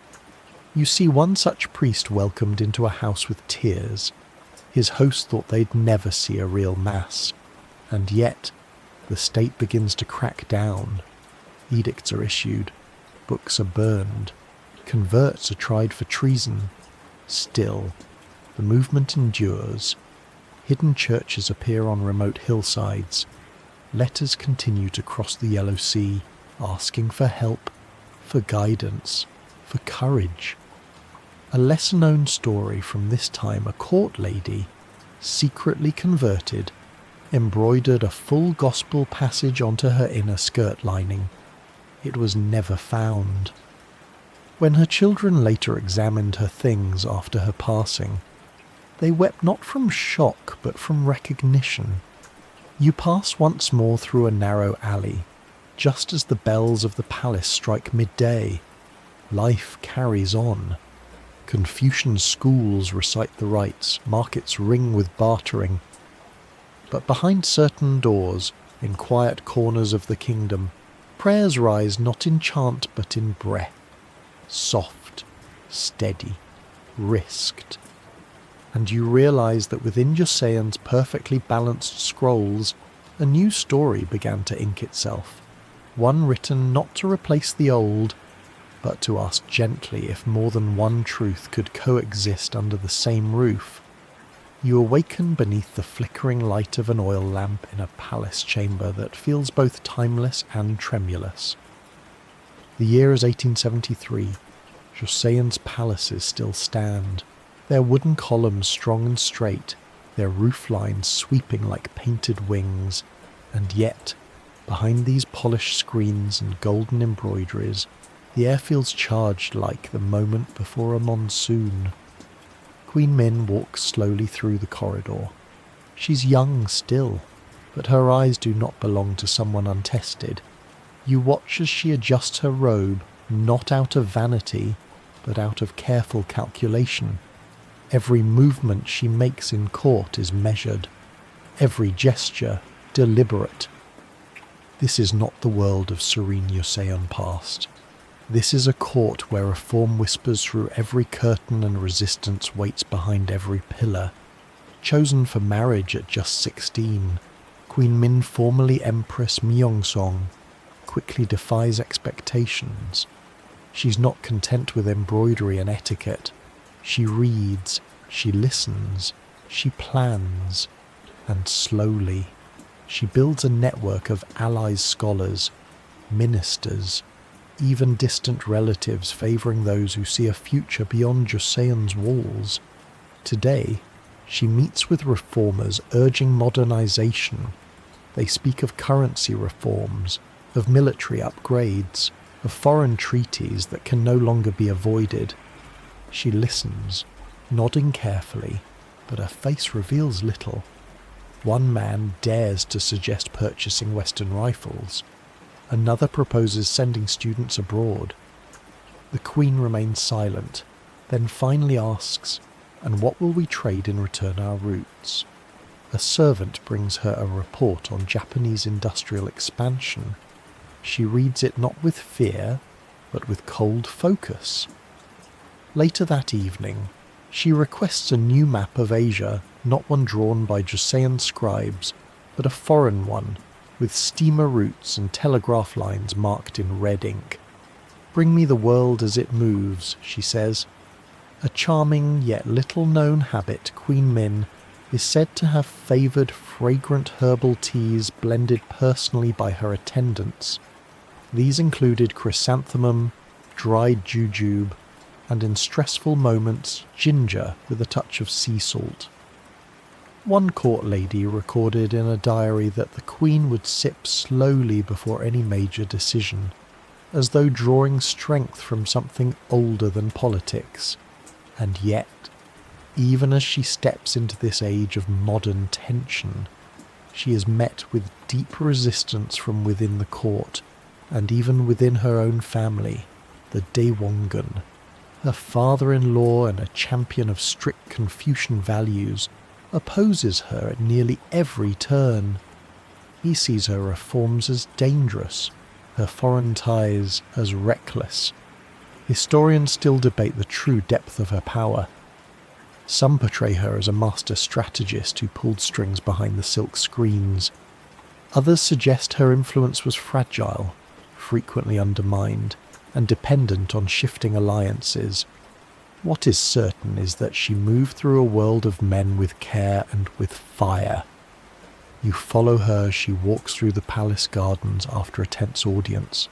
Speaker 1: You see one such priest welcomed into a house with tears. His host thought they'd never see a real mass, and yet the state begins to crack down. Edicts are issued, books are burned, converts are tried for treason. Still, the movement endures. Hidden churches appear on remote hillsides. Letters continue to cross the Yellow Sea, asking for help, for guidance, for courage. A lesser-known story from this time, a court lady, secretly converted, embroidered a full gospel passage onto her inner skirt lining. It was never found. When her children later examined her things after her passing, they wept not from shock but from recognition. You pass once more through a narrow alley, just as the bells of the palace strike midday. Life carries on. Confucian schools recite the rites, markets ring with bartering. But behind certain doors, in quiet corners of the kingdom, prayers rise not in chant but in breath, soft, steady, risked. And you realize that within Joseon's perfectly balanced scrolls, a new story began to ink itself, one written not to replace the old, but to ask gently if more than one truth could coexist under the same roof. You awaken beneath the flickering light of an oil lamp in a palace chamber that feels both timeless and tremulous. The year is 1873. Joseon's palaces still stand, their wooden columns strong and straight, their roof lines sweeping like painted wings, and yet, behind these polished screens and golden embroideries, the air feels charged like the moment before a monsoon. Queen Min walks slowly through the corridor. She's young still, but her eyes do not belong to someone untested. You watch as she adjusts her robe, not out of vanity, but out of careful calculation. Every movement she makes in court is measured, every gesture deliberate. This is not the world of serene Joseon past. This is a court where reform whispers through every curtain and resistance waits behind every pillar. Chosen for marriage at just 16, Queen Min, formerly Empress Myeongsong, quickly defies expectations. She's not content with embroidery and etiquette. She reads, she listens, she plans, and slowly she builds a network of allies, scholars, ministers, even distant relatives favouring those who see a future beyond Joseon's walls. Today, she meets with reformers urging modernisation. They speak of currency reforms, of military upgrades, of foreign treaties that can no longer be avoided. She listens, nodding carefully, but her face reveals little. One man dares to suggest purchasing Western rifles. Another proposes sending students abroad. The Queen remains silent, then finally asks, "And what will we trade in return our roots?" A servant brings her a report on Japanese industrial expansion. She reads it not with fear, but with cold focus. Later that evening, she requests a new map of Asia, not one drawn by Joseon scribes, but a foreign one, with steamer routes and telegraph lines marked in red ink. "Bring me the world as it moves," she says. A charming yet little-known habit, Queen Min is said to have favoured fragrant herbal teas blended personally by her attendants. These included chrysanthemum, dried jujube, and in stressful moments, ginger with a touch of sea salt. One court lady recorded in a diary that the Queen would sip slowly before any major decision, as though drawing strength from something older than politics. And yet, even as she steps into this age of modern tension, she is met with deep resistance from within the court, and even within her own family, the Daewongun. Her father-in-law and a champion of strict Confucian values opposes her at nearly every turn. He sees her reforms as dangerous, her foreign ties as reckless. Historians still debate the true depth of her power. Some portray her as a master strategist who pulled strings behind the silk screens. Others suggest her influence was fragile, frequently undermined, and dependent on shifting alliances. What is certain is that she moved through a world of men with care and with fire. You follow her as she walks through the palace gardens after a tense audience.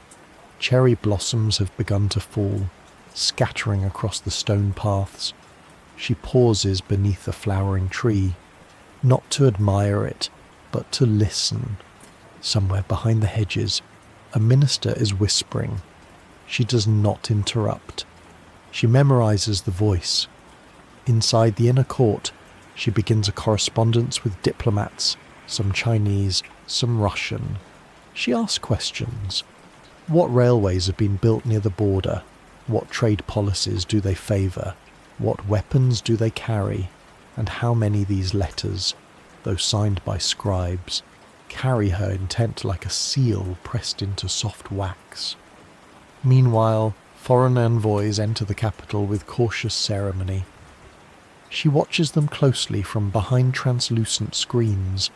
Speaker 1: Cherry blossoms have begun to fall, scattering across the stone paths. She pauses beneath a flowering tree, not to admire it, but to listen. Somewhere behind the hedges, a minister is whispering. She does not interrupt. She memorizes the voice. Inside the inner court, she begins a correspondence with diplomats, some Chinese, some Russian. She asks questions. What railways have been built near the border? What trade policies do they favour? What weapons do they carry? And how many these letters, though signed by scribes, carry her intent like a seal pressed into soft wax? Meanwhile, foreign envoys enter the capital with cautious ceremony. She watches them closely from behind translucent screens.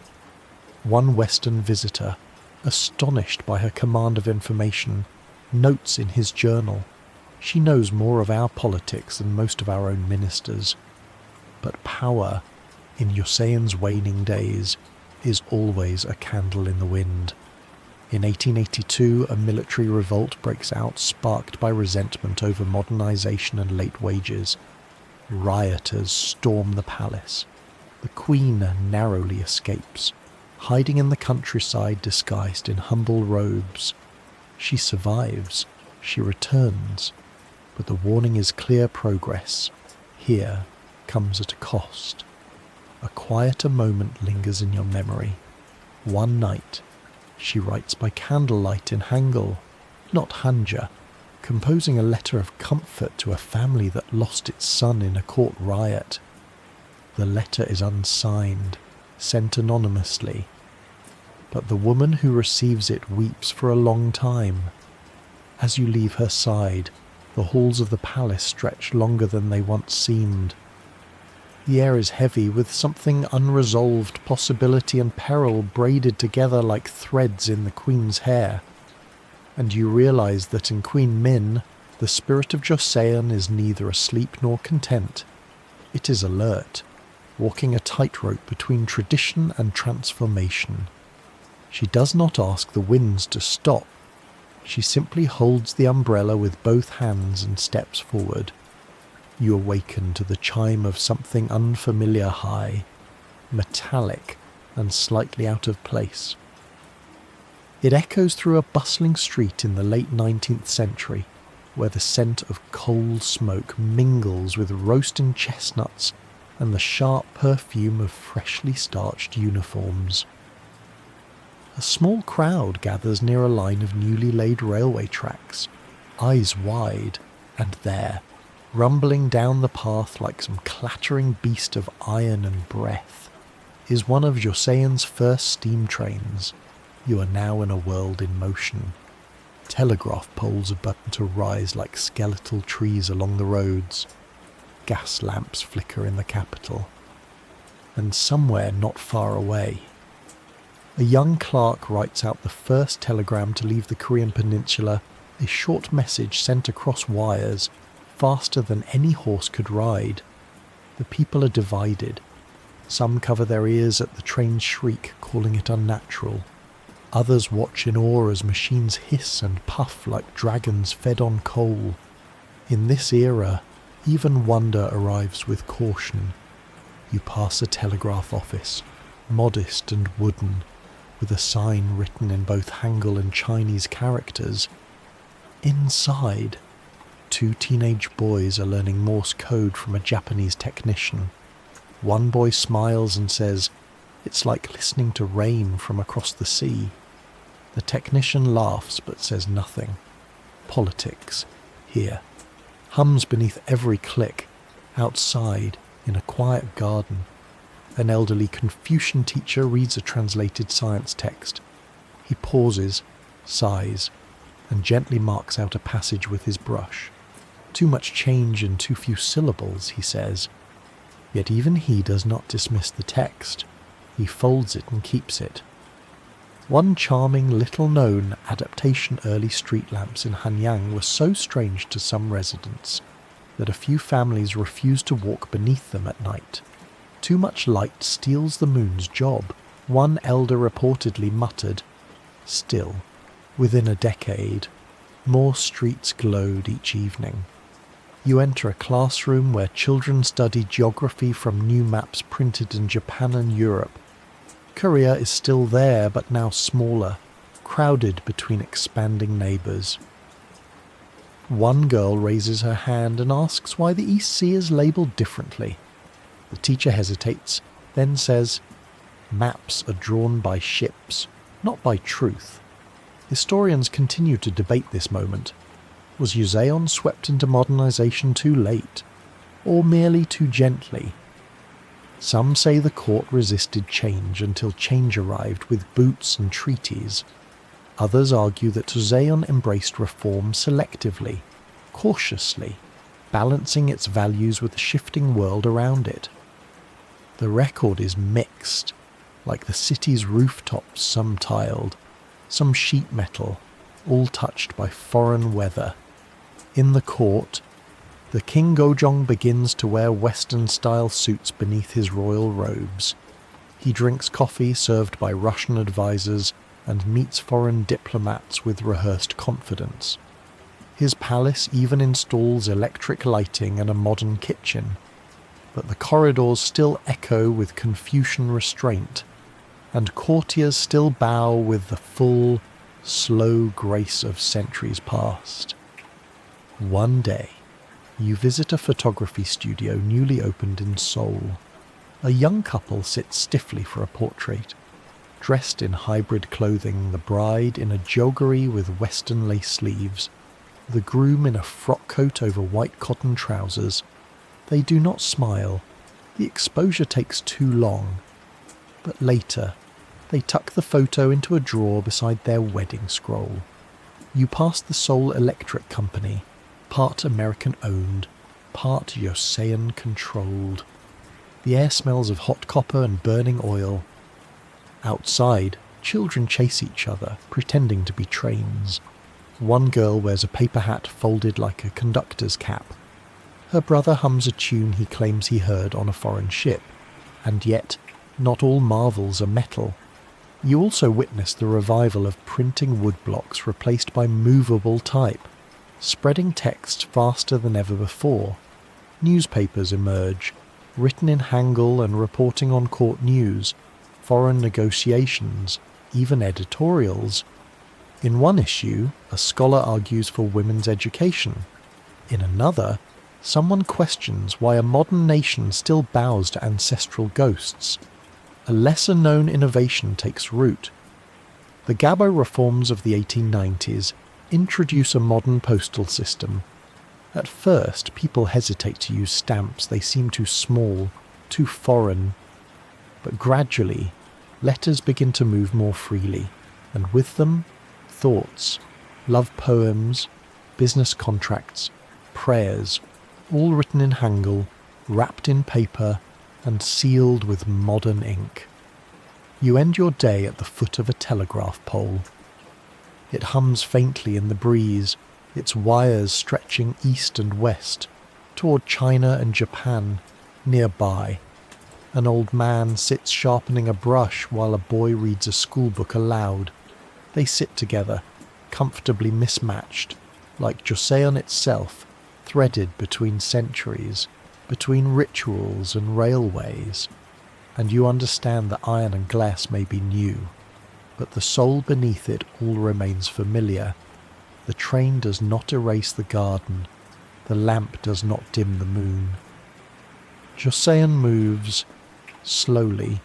Speaker 1: One Western visitor, astonished by her command of information, notes in his journal, "She knows more of our politics than most of our own ministers." But power, in Joseon's waning days, is always a candle in the wind. In 1882, a military revolt breaks out, sparked by resentment over modernization and late wages. Rioters storm the palace. The queen narrowly escapes, hiding in the countryside disguised in humble robes. She survives. She returns. But the warning is clear progress. Here comes at a cost. A quieter moment lingers in your memory. One night, she writes by candlelight in Hangul, not Hanja, composing a letter of comfort to a family that lost its son in a court riot. The letter is unsigned, sent anonymously, but the woman who receives it weeps for a long time. As you leave her side, the halls of the palace stretch longer than they once seemed. The air is heavy with something unresolved, possibility and peril braided together like threads in the queen's hair. And you realize that in Queen Min, the spirit of Joseon is neither asleep nor content. It is alert, walking a tightrope between tradition and transformation. She does not ask the winds to stop. She simply holds the umbrella with both hands and steps forward. You awaken to the chime of something unfamiliar high, metallic and slightly out of place. It echoes through a bustling street in the late 19th century, where the scent of coal smoke mingles with roasting chestnuts and the sharp perfume of freshly starched uniforms. A small crowd gathers near a line of newly laid railway tracks, eyes wide, and there, rumbling down the path like some clattering beast of iron and breath, is one of Joseon's first steam trains. You are now in a world in motion. Telegraph poles are begun to rise like skeletal trees along the roads. Gas lamps flicker in the capital. And somewhere not far away, a young clerk writes out the first telegram to leave the Korean peninsula, a short message sent across wires, faster than any horse could ride. The people are divided. Some cover their ears at the train's shriek, calling it unnatural. Others watch in awe as machines hiss and puff like dragons fed on coal. In this era, even wonder arrives with caution. You pass a telegraph office, modest and wooden, with a sign written in both Hangul and Chinese characters. Inside, 2 teenage boys are learning Morse code from a Japanese technician. One boy smiles and says, "It's like listening to rain from across the sea." The technician laughs but says nothing. Politics, here, hums beneath every click. Outside, in a quiet garden, an elderly Confucian teacher reads a translated science text. He pauses, sighs, and gently marks out a passage with his brush. Too much change and too few syllables, he says. Yet even he does not dismiss the text. He folds it and keeps it. One charming little-known adaptation early street lamps in Hanyang were so strange to some residents that a few families refused to walk beneath them at night. Too much light steals the moon's job, one elder reportedly muttered. Still, within a decade, more streets glowed each evening. You enter a classroom where children study geography from new maps printed in Japan and Europe. Korea is still there, but now smaller, crowded between expanding neighbours. One girl raises her hand and asks why the East Sea is labelled differently. The teacher hesitates, then says, "Maps are drawn by ships, not by truth." Historians continue to debate this moment. Was Joseon swept into modernization too late, or merely too gently? Some say the court resisted change until change arrived with boots and treaties. Others argue that Joseon embraced reform selectively, cautiously, balancing its values with the shifting world around it. The record is mixed, like the city's rooftops, some tiled, some sheet metal, all touched by foreign weather. In the court, the King Sejong begins to wear Western-style suits beneath his royal robes. He drinks coffee served by Russian advisors and meets foreign diplomats with rehearsed confidence. His palace even installs electric lighting and a modern kitchen, but the corridors still echo with Confucian restraint, and courtiers still bow with the full, slow grace of centuries past. One day, you visit a photography studio newly opened in Seoul. A young couple sits stiffly for a portrait. Dressed in hybrid clothing, the bride in a joggery with western lace sleeves, the groom in a frock coat over white cotton trousers. They do not smile. The exposure takes too long. But later, they tuck the photo into a drawer beside their wedding scroll. You pass the Seoul Electric Company, part American-owned, part Joseon-controlled. The air smells of hot copper and burning oil. Outside, children chase each other, pretending to be trains. One girl wears a paper hat folded like a conductor's cap. Her brother hums a tune he claims he heard on a foreign ship. And yet, not all marvels are metal. You also witness the revival of printing woodblocks replaced by movable type, spreading text faster than ever before. Newspapers emerge, written in Hangul and reporting on court news, foreign negotiations, even editorials. In one issue, a scholar argues for women's education. In another, someone questions why a modern nation still bows to ancestral ghosts. A lesser-known innovation takes root. The Gabo reforms of the 1890s introduce a modern postal system. At first, people hesitate to use stamps. They seem too small, too foreign. But gradually, letters begin to move more freely, and with them, thoughts, love poems, business contracts, prayers, all written in Hangul, wrapped in paper, and sealed with modern ink. You end your day at the foot of a telegraph pole. It hums faintly in the breeze, its wires stretching east and west, toward China and Japan, nearby. An old man sits sharpening a brush while a boy reads a schoolbook aloud. They sit together, comfortably mismatched, like Joseon itself, threaded between centuries, between rituals and railways. And you understand that iron and glass may be new, but the soul beneath it all remains familiar. The train does not erase the garden. The lamp does not dim the moon. Joseon moves, slowly,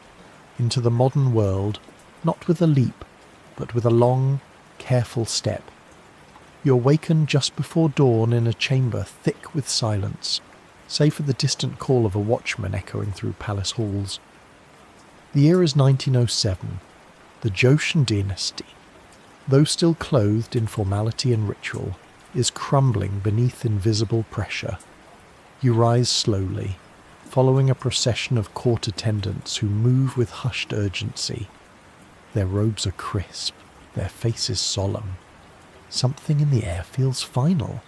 Speaker 1: into the modern world, not with a leap, but with a long, careful step. You awaken just before dawn in a chamber thick with silence, save for the distant call of a watchman echoing through palace halls. The year is 1907, the Joseon Dynasty. though still clothed in formality and ritual, is crumbling beneath invisible pressure. You rise slowly, following a procession of court attendants who move with hushed urgency. Their robes are crisp, their faces solemn. Something in the air feels final.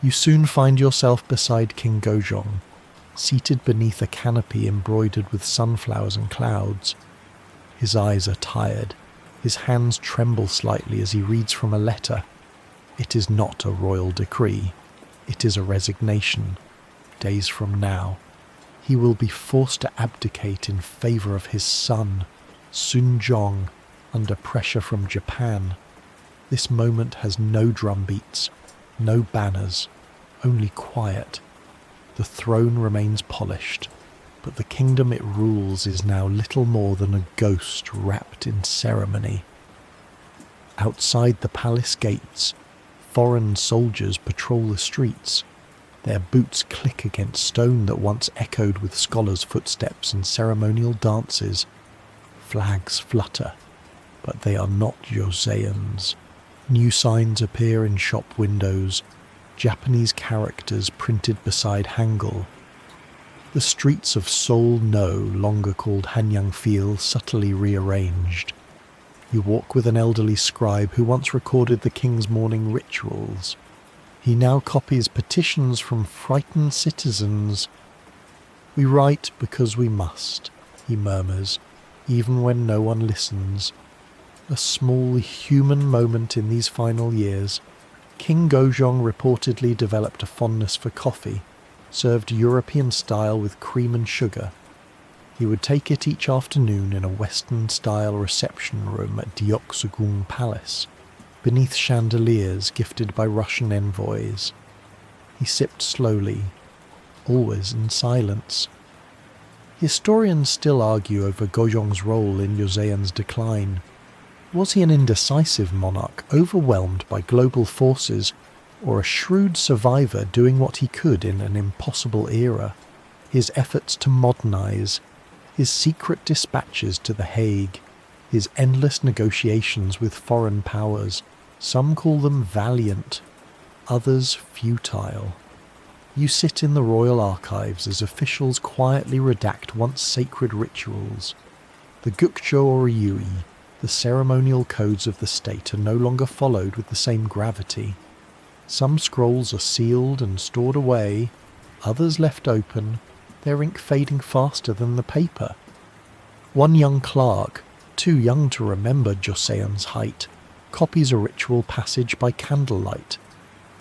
Speaker 1: You soon find yourself beside King Sejong, seated beneath a canopy embroidered with sunflowers and clouds. His eyes are tired. His hands tremble slightly as he reads from a letter. It is not a royal decree. It is a resignation. Days from now, he will be forced to abdicate in favour of his son, Sejong, under pressure from Japan. This moment has no drumbeats, no banners, only quiet. The throne remains polished, but the kingdom it rules is now little more than a ghost wrapped in ceremony. Outside the palace gates, foreign soldiers patrol the streets. Their boots click against stone that once echoed with scholars' footsteps and ceremonial dances. Flags flutter, but they are not Joseon's. New signs appear in shop windows, Japanese characters printed beside Hangul. The streets of Seoul, no longer called Hanyang, feel subtly rearranged. You walk with an elderly scribe who once recorded the king's morning rituals. He now copies petitions from frightened citizens. "We write because we must," he murmurs, even when no one listens. A small human moment in these final years. King Sejong reportedly developed a fondness for coffee, served European style with cream and sugar. He would take it each afternoon in a Western-style reception room at Deoksugung Palace, beneath chandeliers gifted by Russian envoys. He sipped slowly, always in silence. Historians still argue over Sejong's role in Joseon's decline. Was he an indecisive monarch overwhelmed by global forces, or a shrewd survivor doing what he could in an impossible era? His efforts to modernize, his secret dispatches to The Hague, his endless negotiations with foreign powers, some call them valiant, others futile. You sit in the royal archives as officials quietly redact once sacred rituals. The Gukjo or Yui, the ceremonial codes of the state, are no longer followed with the same gravity. Some scrolls are sealed and stored away, others left open, their ink fading faster than the paper. One young clerk, too young to remember Joseon's height, copies a ritual passage by candlelight.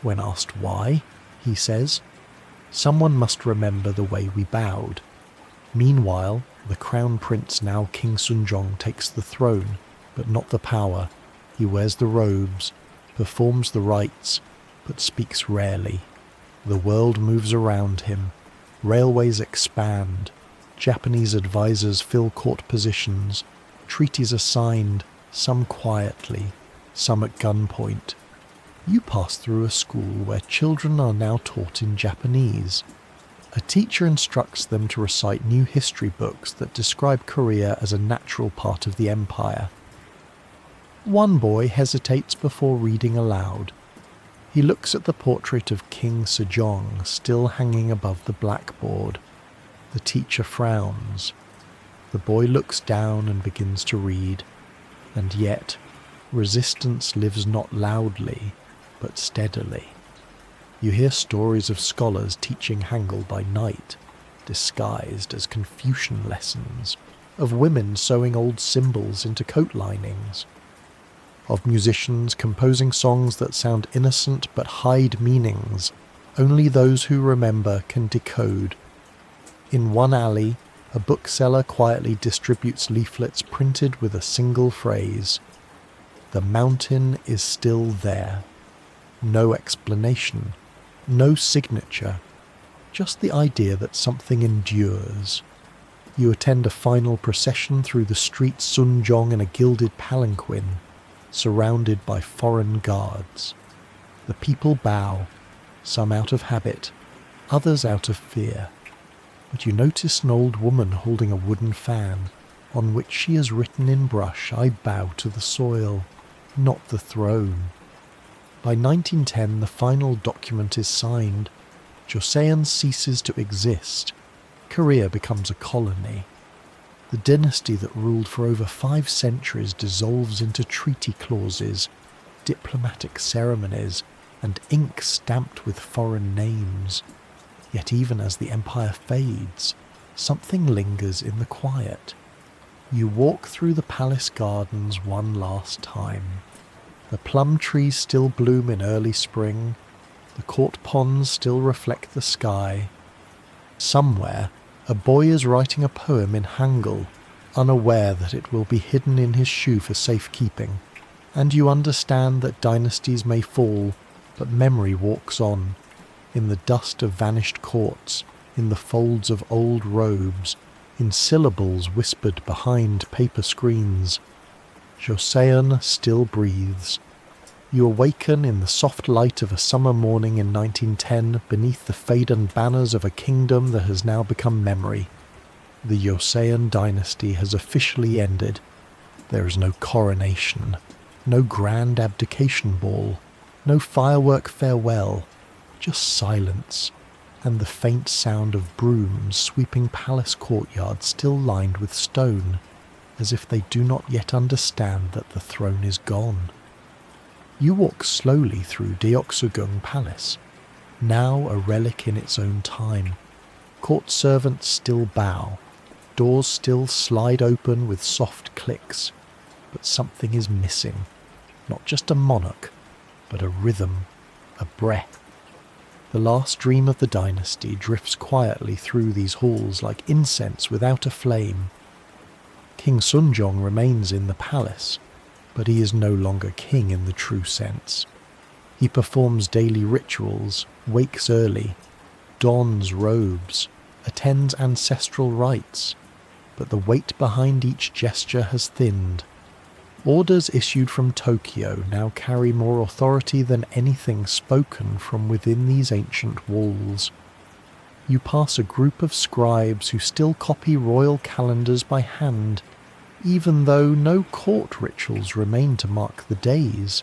Speaker 1: When asked why, he says, "Someone must remember the way we bowed." Meanwhile, the crown prince, now King Sejong, takes the throne, but not the power. He wears the robes, performs the rites, but speaks rarely. The world moves around him. Railways expand. Japanese advisors fill court positions. Treaties are signed, some quietly, some at gunpoint. You pass through a school where children are now taught in Japanese. A teacher instructs them to recite new history books that describe Korea as a natural part of the empire. One boy hesitates before reading aloud. He looks at the portrait of King Sejong still hanging above the blackboard. The teacher frowns. The boy looks down and begins to read. And yet, resistance lives not loudly, but steadily. You hear stories of scholars teaching Hangul by night, disguised as Confucian lessons, of women sewing old symbols into coat linings, of musicians composing songs that sound innocent but hide meanings only those who remember can decode. In one alley, a bookseller quietly distributes leaflets printed with a single phrase: "The mountain is still there." No explanation, no signature, just the idea that something endures. You attend a final procession through the streets Sejong in a gilded palanquin, surrounded by foreign guards. The people bow, some out of habit, others out of fear. But you notice an old woman holding a wooden fan, on which she has written in brush, "I bow to the soil." not the throne. By 1910, the final document is signed. Joseon ceases to exist. Korea becomes a colony. The dynasty that ruled for over 5 centuries dissolves into treaty clauses, diplomatic ceremonies, and ink stamped with foreign names. Yet even as the empire fades, something lingers in the quiet. You walk through the palace gardens one last time. The plum trees still bloom in early spring. The court ponds still reflect the sky. Somewhere, a boy is writing a poem in Hangul, unaware that it will be hidden in his shoe for safekeeping. And you understand that dynasties may fall, but memory walks on, in the dust of vanished courts, in the folds of old robes, in syllables whispered behind paper screens. Joseon still breathes. You awaken in the soft light of a summer morning in 1910 beneath the faden banners of a kingdom that has now become memory. The Joseon Dynasty has officially ended. There is no coronation, no grand abdication ball, no firework farewell, just silence, and the faint sound of brooms sweeping palace courtyards still lined with stone, as if they do not yet understand that the throne is gone. You walk slowly through Deoksugung Palace, now a relic in its own time. Court servants still bow, doors still slide open with soft clicks, but something is missing. Not just a monarch, but a rhythm, a breath. The last dream of the dynasty drifts quietly through these halls like incense without a flame. King Sejong remains in the palace, but he is no longer king in the true sense. He performs daily rituals, wakes early, dons robes, attends ancestral rites, but the weight behind each gesture has thinned. Orders issued from Tokyo now carry more authority than anything spoken from within these ancient walls. You pass a group of scribes who still copy royal calendars by hand, even though no court rituals remain to mark the days.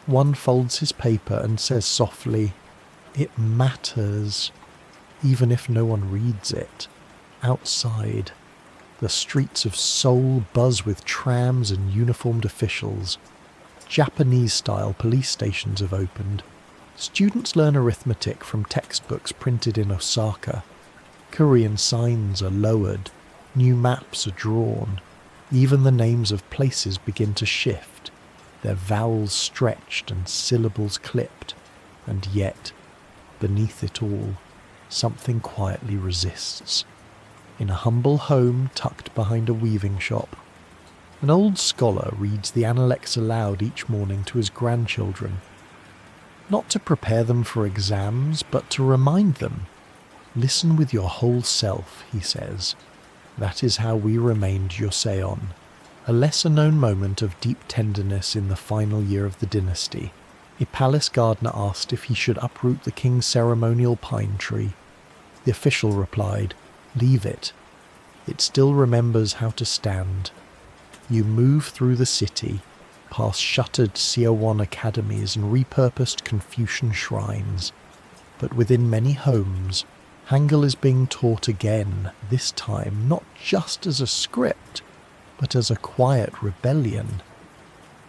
Speaker 1: One folds his paper and says softly, "It matters," even if no one reads it. Outside, the streets of Seoul buzz with trams and uniformed officials. Japanese-style police stations have opened. Students learn arithmetic from textbooks printed in Osaka. Korean signs are lowered. New maps are drawn. Even the names of places begin to shift, their vowels stretched and syllables clipped. And yet, beneath it all, something quietly resists. In a humble home tucked behind a weaving shop, an old scholar reads the Analects aloud each morning to his grandchildren. Not to prepare them for exams, but to remind them. Listen with your whole self, he says. That is how we remained Joseon, a lesser-known moment of deep tenderness in the final year of the dynasty. A palace gardener asked if he should uproot the king's ceremonial pine tree. The official replied, "Leave it. It still remembers how to stand." You move through the city, past shuttered Seowon academies and repurposed Confucian shrines. But within many homes, Hangul is being taught again, this time not just as a script, but as a quiet rebellion.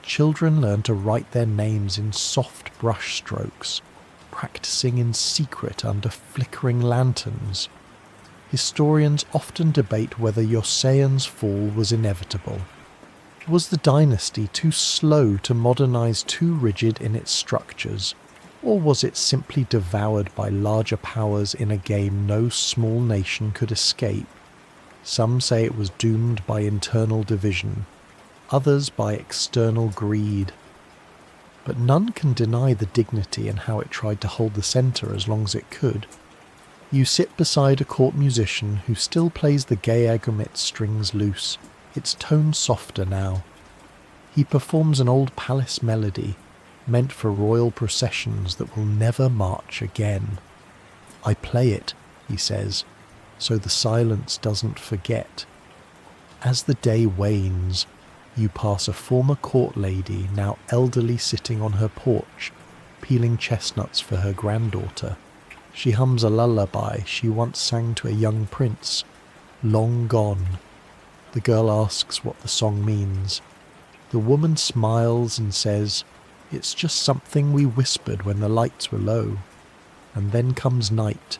Speaker 1: Children learn to write their names in soft brush strokes, practicing in secret under flickering lanterns. Historians often debate whether Joseon's fall was inevitable. Was the dynasty too slow to modernize, too rigid in its structures? Or was it simply devoured by larger powers in a game no small nation could escape? Some say it was doomed by internal division, others by external greed. But none can deny the dignity and how it tried to hold the centre as long as it could. You sit beside a court musician who still plays the gay agumit strings loose, its tone softer now. He performs an old palace melody, meant for royal processions that will never march again. "I play it," he says, "so the silence doesn't forget." As the day wanes, You pass a former court lady, now elderly, sitting on her porch, peeling chestnuts for her granddaughter. She hums a lullaby she once sang to a young prince, long gone. The girl asks what the song means. The woman smiles and says, "It's just something we whispered when the lights were low." And then comes night.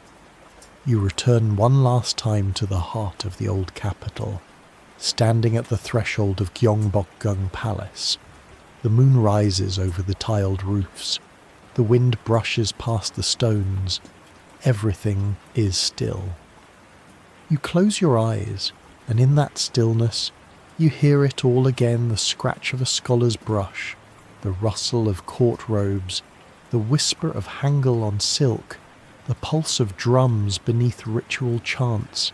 Speaker 1: You return one last time to the heart of the old capital, standing at the threshold of Gyeongbokgung Palace. The moon rises over the tiled roofs. The wind brushes past the stones. Everything is still. You close your eyes, and in that stillness, you hear it all again, the scratch of a scholar's brush, the rustle of court robes, the whisper of Hangul on silk, the pulse of drums beneath ritual chants,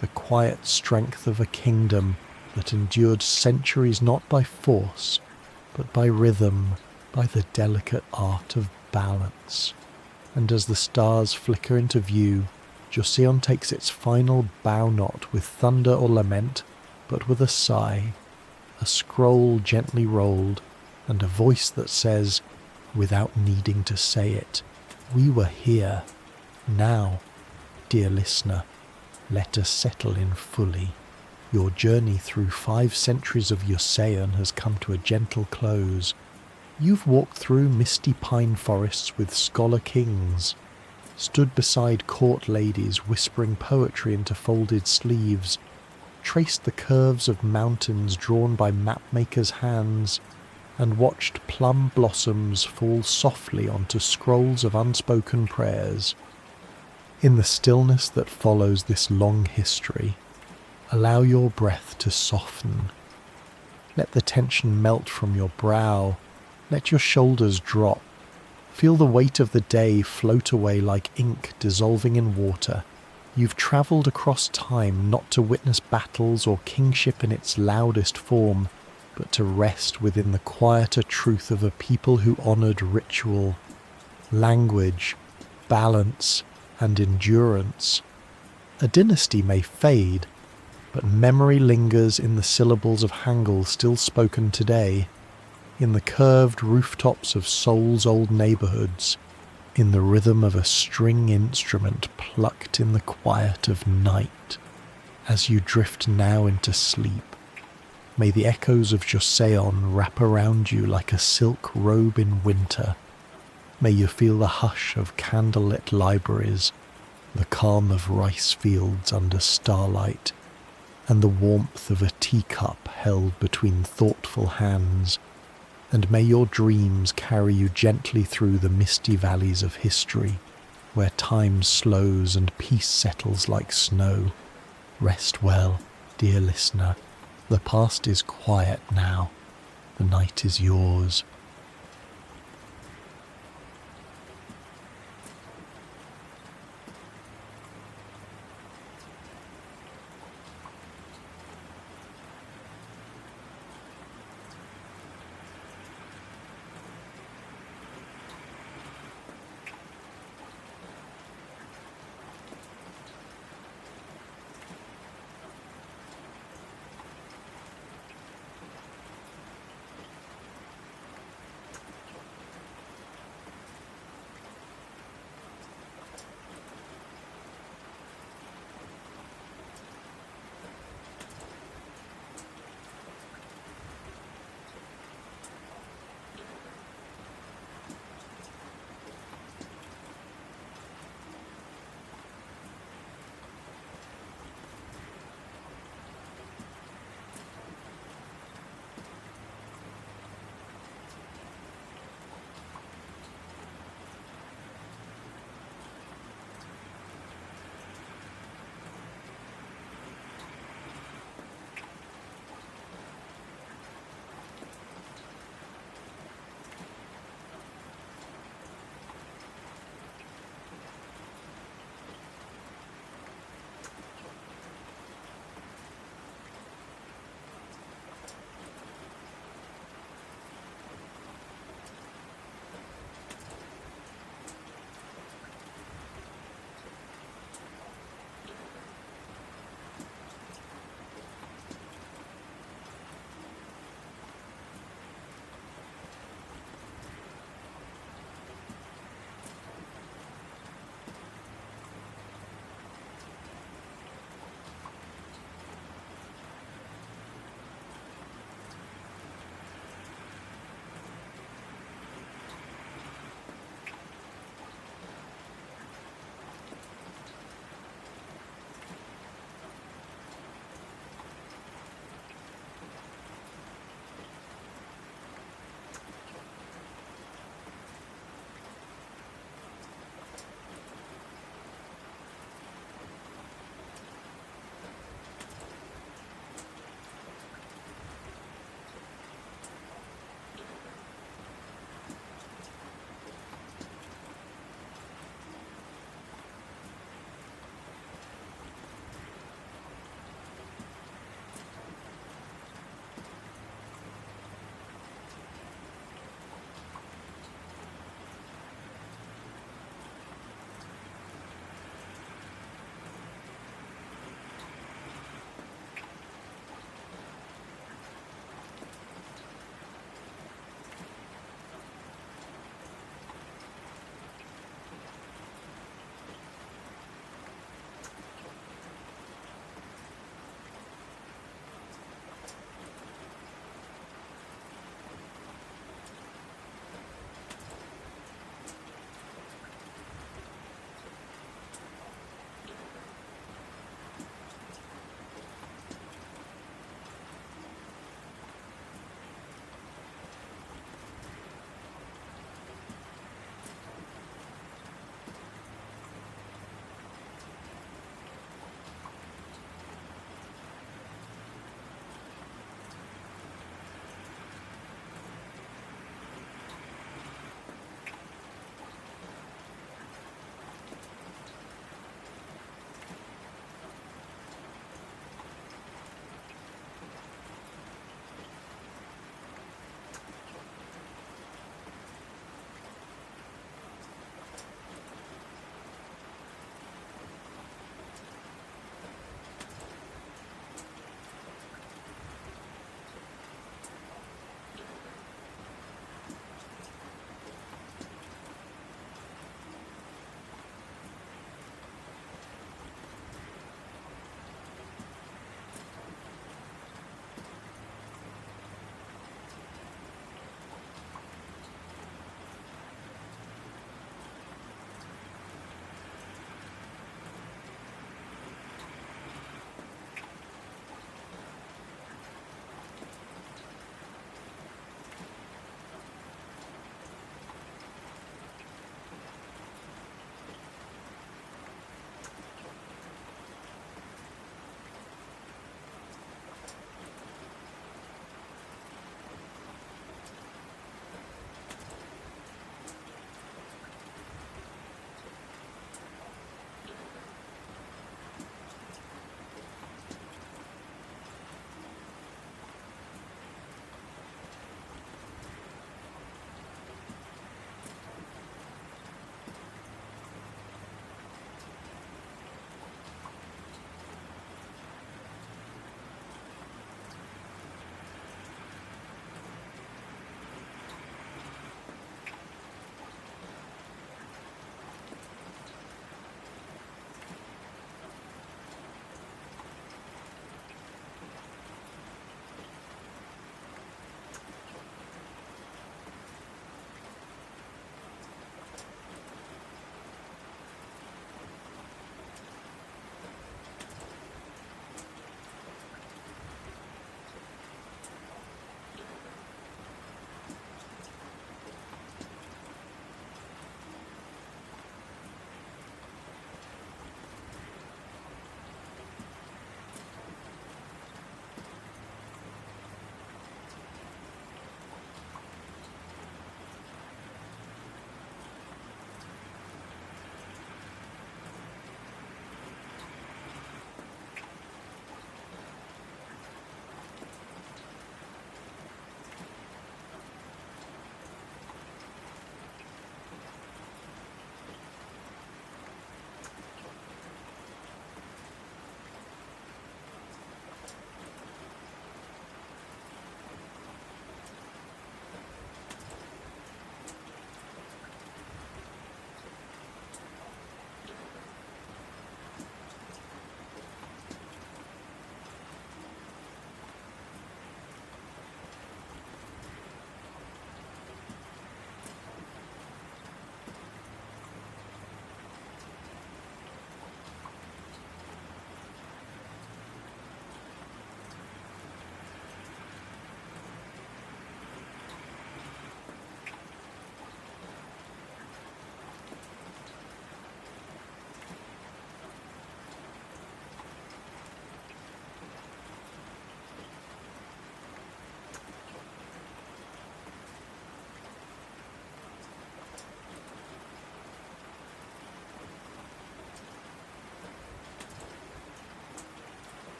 Speaker 1: the quiet strength of a kingdom that endured centuries not by force, but by rhythm, by the delicate art of balance. And as the stars flicker into view, Joseon takes its final bow not with thunder or lament, but with a sigh, a scroll gently rolled, and a voice that says, without needing to say it, "We were here. Now, dear listener, let us settle in fully. Your journey through 5 centuries of Joseon has come to a gentle close. You've walked through misty pine forests with scholar kings, stood beside court ladies whispering poetry into folded sleeves, traced the curves of mountains drawn by mapmakers' hands, and watched plum blossoms fall softly onto scrolls of unspoken prayers. In the stillness that follows this long history, allow your breath to soften. Let the tension melt from your brow. Let your shoulders drop. Feel the weight of the day float away like ink dissolving in water. You've travelled across time not to witness battles or kingship in its loudest form, but to rest within the quieter truth of a people who honoured ritual, language, balance, and endurance. A dynasty may fade, but memory lingers in the syllables of Hangul still spoken today, in the curved rooftops of Seoul's old neighbourhoods, in the rhythm of a string instrument plucked in the quiet of night. As you drift now into sleep, may the echoes of Joseon wrap around you like a silk robe in winter. May you feel the hush of candlelit libraries, the calm of rice fields under starlight, and the warmth of a teacup held between thoughtful hands. And may your dreams carry you gently through the misty valleys of history, where time slows and peace settles like snow. Rest well, dear listener. The past is quiet now. The night is yours.